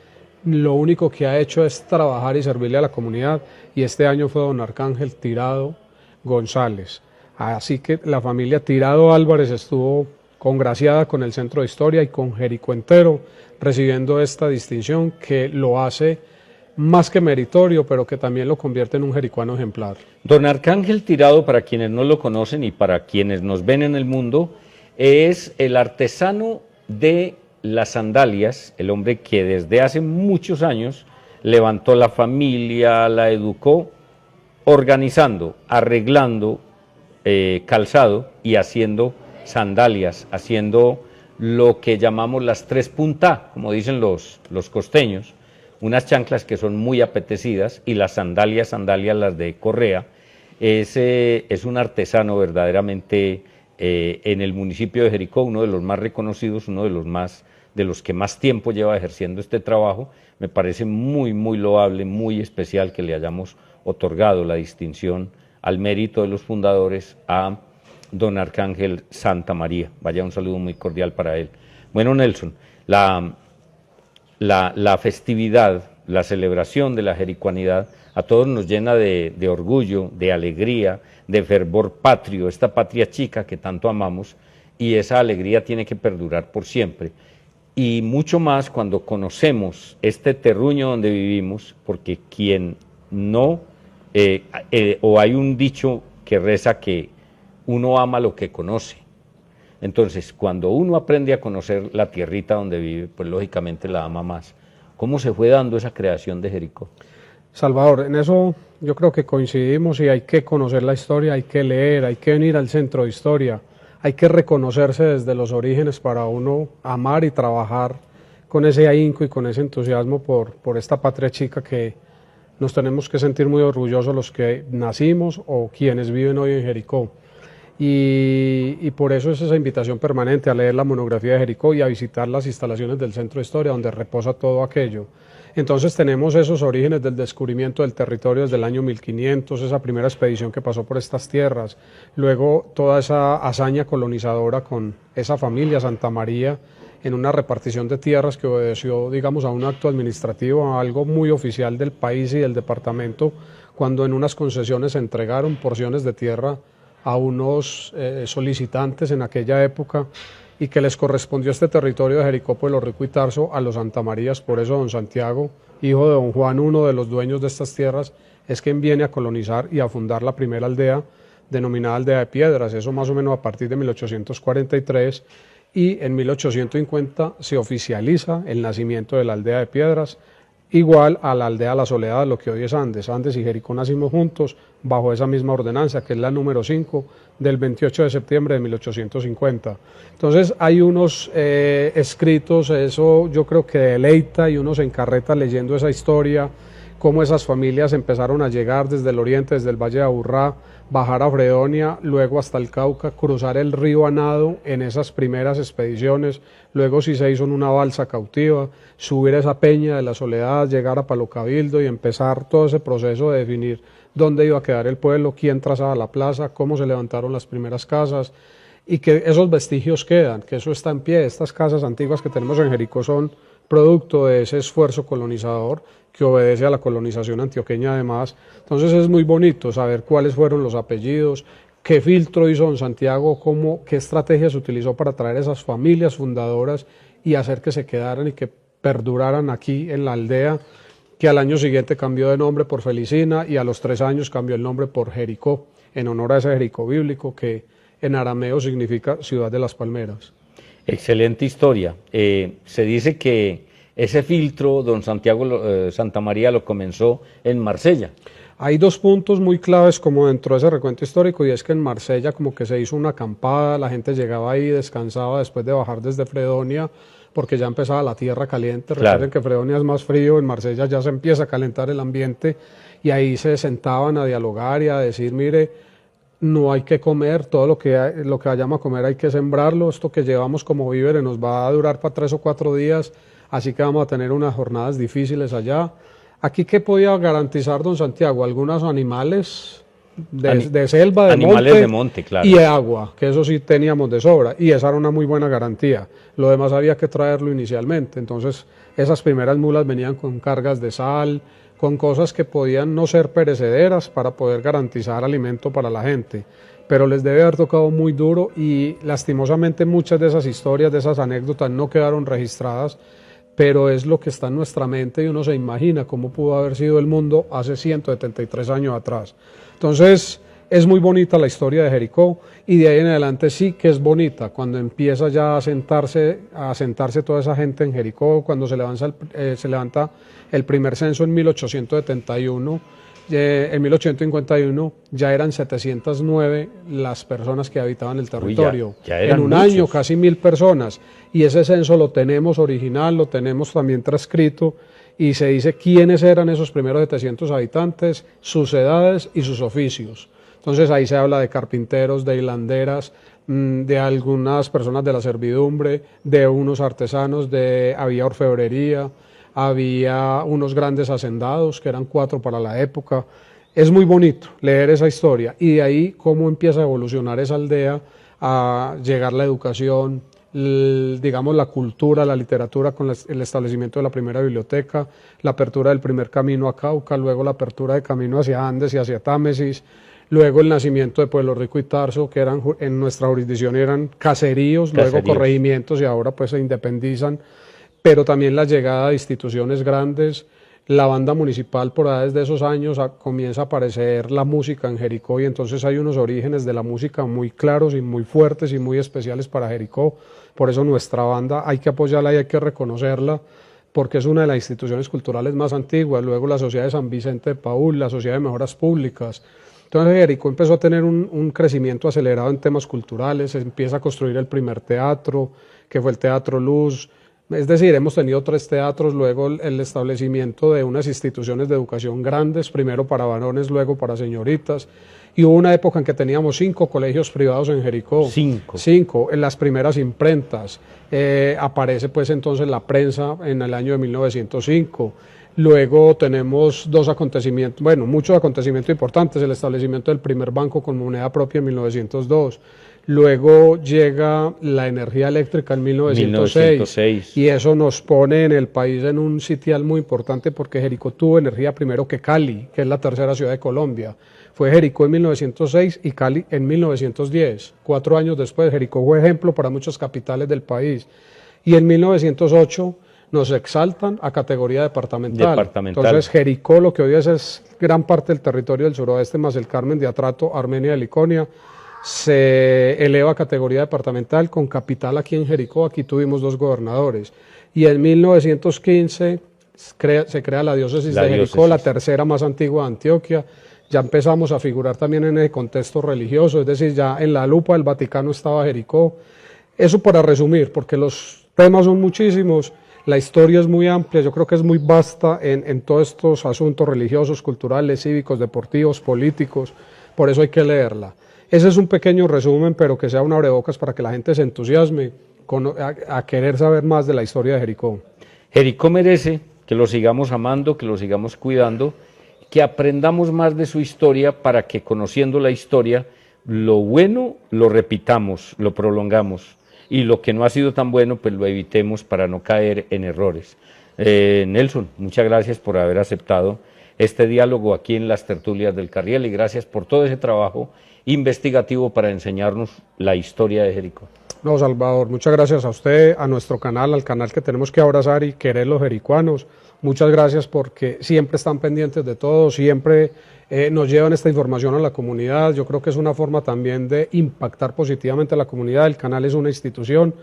lo único que ha hecho es trabajar y servirle a la comunidad, y este año fue don Arcángel Tirado González. Así que la familia Tirado Álvarez estuvo congraciada con el Centro de Historia y con Jericó entero, recibiendo esta distinción que lo hace más que meritorio, pero que también lo convierte en un jericuano ejemplar. Don Arcángel Tirado, para quienes no lo conocen y para quienes nos ven en el mundo, es el artesano de las sandalias, el hombre que desde hace muchos años levantó la familia, la educó, organizando, arreglando calzado y haciendo sandalias, haciendo lo que llamamos las tres punta, como dicen los costeños, unas chanclas que son muy apetecidas, y las sandalias las de correa. Es un artesano verdaderamente en el municipio de Jericó, uno de los más reconocidos, uno de los que más tiempo lleva ejerciendo este trabajo. Me parece muy, muy loable, muy especial que le hayamos otorgado la distinción al mérito de los fundadores a don Arcángel Santa María. Vaya, un saludo muy cordial para él. Bueno, Nelson, la festividad, la celebración de la jericuanidad a todos nos llena de orgullo, de alegría, de fervor patrio, esta patria chica que tanto amamos, y esa alegría tiene que perdurar por siempre. Y mucho más cuando conocemos este terruño donde vivimos, porque quien no, o hay un dicho que reza que uno ama lo que conoce. Entonces, cuando uno aprende a conocer la tierrita donde vive, pues lógicamente la ama más. ¿Cómo se fue dando esa creación de Jericó? Salvador, en eso yo creo que coincidimos, y hay que conocer la historia, hay que leer, hay que venir al Centro de Historia, hay que reconocerse desde los orígenes para uno amar y trabajar con ese ahínco y con ese entusiasmo por esta patria chica que nos tenemos que sentir muy orgullosos los que nacimos o quienes viven hoy en Jericó. Y por eso es esa invitación permanente a leer la monografía de Jericó y a visitar las instalaciones del Centro de Historia, donde reposa todo aquello. Entonces tenemos esos orígenes del descubrimiento del territorio desde el año 1500, esa primera expedición que pasó por estas tierras, luego toda esa hazaña colonizadora con esa familia Santa María en una repartición de tierras que obedeció, digamos, a un acto administrativo, a algo muy oficial del país y del departamento, cuando en unas concesiones se entregaron porciones de tierra a unos solicitantes en aquella época, y que les correspondió este territorio de Jericó, Pueblo Rico y Tarso, a los Santamarías. Por eso don Santiago, hijo de don Juan, uno de los dueños de estas tierras, es quien viene a colonizar y a fundar la primera aldea, denominada Aldea de Piedras, eso más o menos a partir de 1843, y en 1850 se oficializa el nacimiento de la Aldea de Piedras, igual a la aldea La Soledad, lo que hoy es Andes. Andes y Jericó nacimos juntos bajo esa misma ordenanza, que es la número 5 del 28 de septiembre de 1850. Entonces hay unos escritos, eso yo creo que deleita, y uno se encarreta leyendo esa historia, cómo esas familias empezaron a llegar desde el oriente, desde el Valle de Aburrá, bajar a Fredonia, luego hasta el Cauca, cruzar el río a nado en esas primeras expediciones, luego sí se hizo en una balsa cautiva, subir esa peña de la Soledad, llegar a Palo Cabildo y empezar todo ese proceso de definir dónde iba a quedar el pueblo, quién trazaba la plaza, cómo se levantaron las primeras casas, y que esos vestigios quedan, que eso está en pie. Estas casas antiguas que tenemos en Jericó son producto de ese esfuerzo colonizador que obedece a la colonización antioqueña además. Entonces es muy bonito saber cuáles fueron los apellidos, qué filtro hizo don Santiago, qué estrategias utilizó para traer esas familias fundadoras y hacer que se quedaran y que perduraran aquí en la aldea, que al año siguiente cambió de nombre por Felicina y a los 3 años cambió el nombre por Jericó, en honor a ese Jericó bíblico que en arameo significa ciudad de las palmeras. Excelente historia. Se dice que ese filtro don Santiago Santamaría lo comenzó en Marsella. Hay 2 puntos muy claves como dentro de ese recuento histórico, y es que en Marsella como que se hizo una acampada, la gente llegaba ahí, descansaba después de bajar desde Fredonia, porque ya empezaba la tierra caliente. Claro. Recuerden que Fredonia es más frío, en Marsella ya se empieza a calentar el ambiente, y ahí se sentaban a dialogar y a decir, mire, no hay que comer, todo lo que vayamos a comer hay que sembrarlo, esto que llevamos como víveres nos va a durar para 3 o 4 días, así que vamos a tener unas jornadas difíciles allá. Aquí, ¿qué podía garantizar don Santiago? Algunos animales de selva, de animales monte, de monte, claro. y agua, que eso sí teníamos de sobra, y esa era una muy buena garantía. Lo demás había que traerlo inicialmente, entonces esas primeras mulas venían con cargas de sal, con cosas que podían no ser perecederas para poder garantizar alimento para la gente, pero les debe haber tocado muy duro, y lastimosamente muchas de esas historias, de esas anécdotas no quedaron registradas, pero es lo que está en nuestra mente y uno se imagina cómo pudo haber sido el mundo hace 173 años atrás. Entonces es muy bonita la historia de Jericó, y de ahí en adelante sí que es bonita cuando empieza ya a sentarse toda esa gente en Jericó, cuando se levanta el primer censo en 1871. En 1851 ya eran 709 las personas que habitaban el territorio. Uy, ya eran en un muchos. año casi 1000 personas, y ese censo lo tenemos original, lo tenemos también transcrito, y se dice quiénes eran esos primeros 700 habitantes, sus edades y sus oficios. Entonces ahí se habla de carpinteros, de hilanderas, de algunas personas de la servidumbre, de unos artesanos, había orfebrería, había unos grandes hacendados, que eran 4 para la época. Es muy bonito leer esa historia, y de ahí cómo empieza a evolucionar esa aldea, a llegar la educación, digamos la cultura, la literatura, con el establecimiento de la primera biblioteca, la apertura del primer camino a Cauca, luego la apertura de camino hacia Andes y hacia Támesis, luego el nacimiento de Pueblo Rico y Tarso, que eran en nuestra jurisdicción eran caseríos, luego corregimientos, y ahora pues se independizan, pero también la llegada de instituciones grandes. La banda municipal por ahí desde esos años comienza a aparecer la música en Jericó, y entonces hay unos orígenes de la música muy claros y muy fuertes y muy especiales para Jericó. Por eso nuestra banda hay que apoyarla y hay que reconocerla, porque es una de las instituciones culturales más antiguas. Luego la Sociedad de San Vicente de Paúl, la Sociedad de Mejoras Públicas. Entonces Jericó empezó a tener un crecimiento acelerado en temas culturales, se empieza a construir el primer teatro, que fue el Teatro Luz. Es decir, hemos tenido 3 teatros, luego el establecimiento de unas instituciones de educación grandes, primero para varones, luego para señoritas, y hubo una época en que teníamos 5 colegios privados en Jericó. 5, en las primeras imprentas. Aparece pues entonces la prensa en el año de 1905. Luego tenemos 2 acontecimientos, bueno, muchos acontecimientos importantes, el establecimiento del primer banco con moneda propia en 1902. Luego llega la energía eléctrica en 1906, y eso nos pone en el país en un sitial muy importante, porque Jericó tuvo energía primero que Cali, que es la tercera ciudad de Colombia. Fue Jericó en 1906 y Cali en 1910. 4 años después, Jericó fue ejemplo para muchas capitales del país. Y en 1908 nos exaltan a categoría departamental. Entonces Jericó, lo que hoy es gran parte del territorio del suroeste, más el Carmen de Atrato, Armenia de Liconia, se eleva a categoría departamental con capital aquí en Jericó. Aquí tuvimos 2 gobernadores, y en 1915 se crea la diócesis de Jericó, la tercera más antigua de Antioquia. Ya empezamos a figurar también en el contexto religioso, es decir, ya en la lupa del Vaticano estaba Jericó. Eso para resumir, porque los temas son muchísimos, la historia es muy amplia, yo creo que es muy vasta en todos estos asuntos religiosos, culturales, cívicos, deportivos, políticos, por eso hay que leerla. Ese es un pequeño resumen, pero que sea un abrebocas para que la gente se entusiasme a querer saber más de la historia de Jericó. Jericó merece que lo sigamos amando, que lo sigamos cuidando, que aprendamos más de su historia para que, conociendo la historia, lo bueno lo repitamos, lo prolongamos, y lo que no ha sido tan bueno, pues lo evitemos para no caer en errores. Nelson, muchas gracias por haber aceptado este diálogo aquí en las tertulias del Carriel, y gracias por todo ese trabajo investigativo para enseñarnos la historia de Jericó. No, Salvador, muchas gracias a usted, a nuestro canal, al canal que tenemos que abrazar y querer los jericuanos. Muchas gracias porque siempre están pendientes de todo, siempre nos llevan esta información a la comunidad. Yo creo que es una forma también de impactar positivamente a la comunidad. El canal es una institución,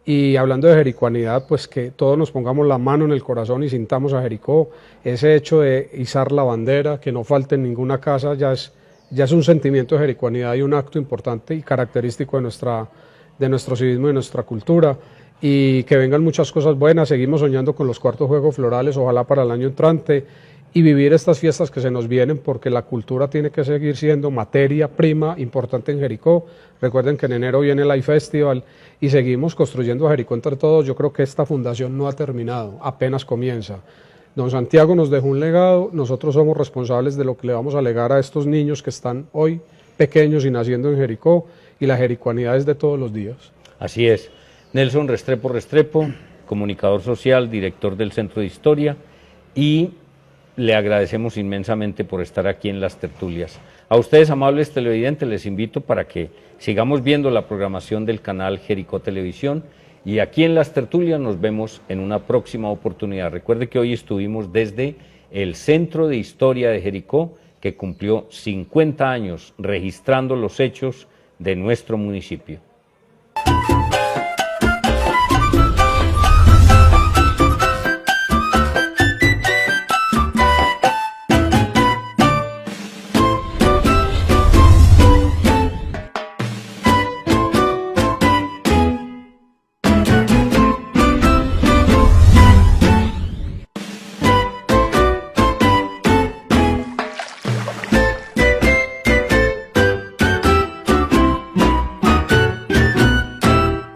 y hablando de jericuanidad, pues que todos nos pongamos la mano en el corazón y sintamos a Jericó. Ese hecho de izar la bandera, que no falte en ninguna casa, ya es un sentimiento de jericuanidad y un acto importante y característico de nuestro civismo y de nuestra cultura. Y que vengan muchas cosas buenas. Seguimos soñando con los cuartos Juegos Florales, ojalá para el año entrante, y vivir estas fiestas que se nos vienen, porque la cultura tiene que seguir siendo materia prima importante en Jericó. Recuerden que en enero viene el iFestival y seguimos construyendo a Jericó entre todos. Yo creo que esta fundación no ha terminado, apenas comienza. Don Santiago nos dejó un legado, nosotros somos responsables de lo que le vamos a legar a estos niños que están hoy pequeños y naciendo en Jericó, y la jericuanidad es de todos los días. Así es. Nelson Restrepo, comunicador social, director del Centro de Historia, y le agradecemos inmensamente por estar aquí en las tertulias. A ustedes, amables televidentes, les invito para que sigamos viendo la programación del canal Jericó Televisión, y aquí en las tertulias nos vemos en una próxima oportunidad. Recuerde que hoy estuvimos desde el Centro de Historia de Jericó, que cumplió 50 años registrando los hechos de nuestro municipio.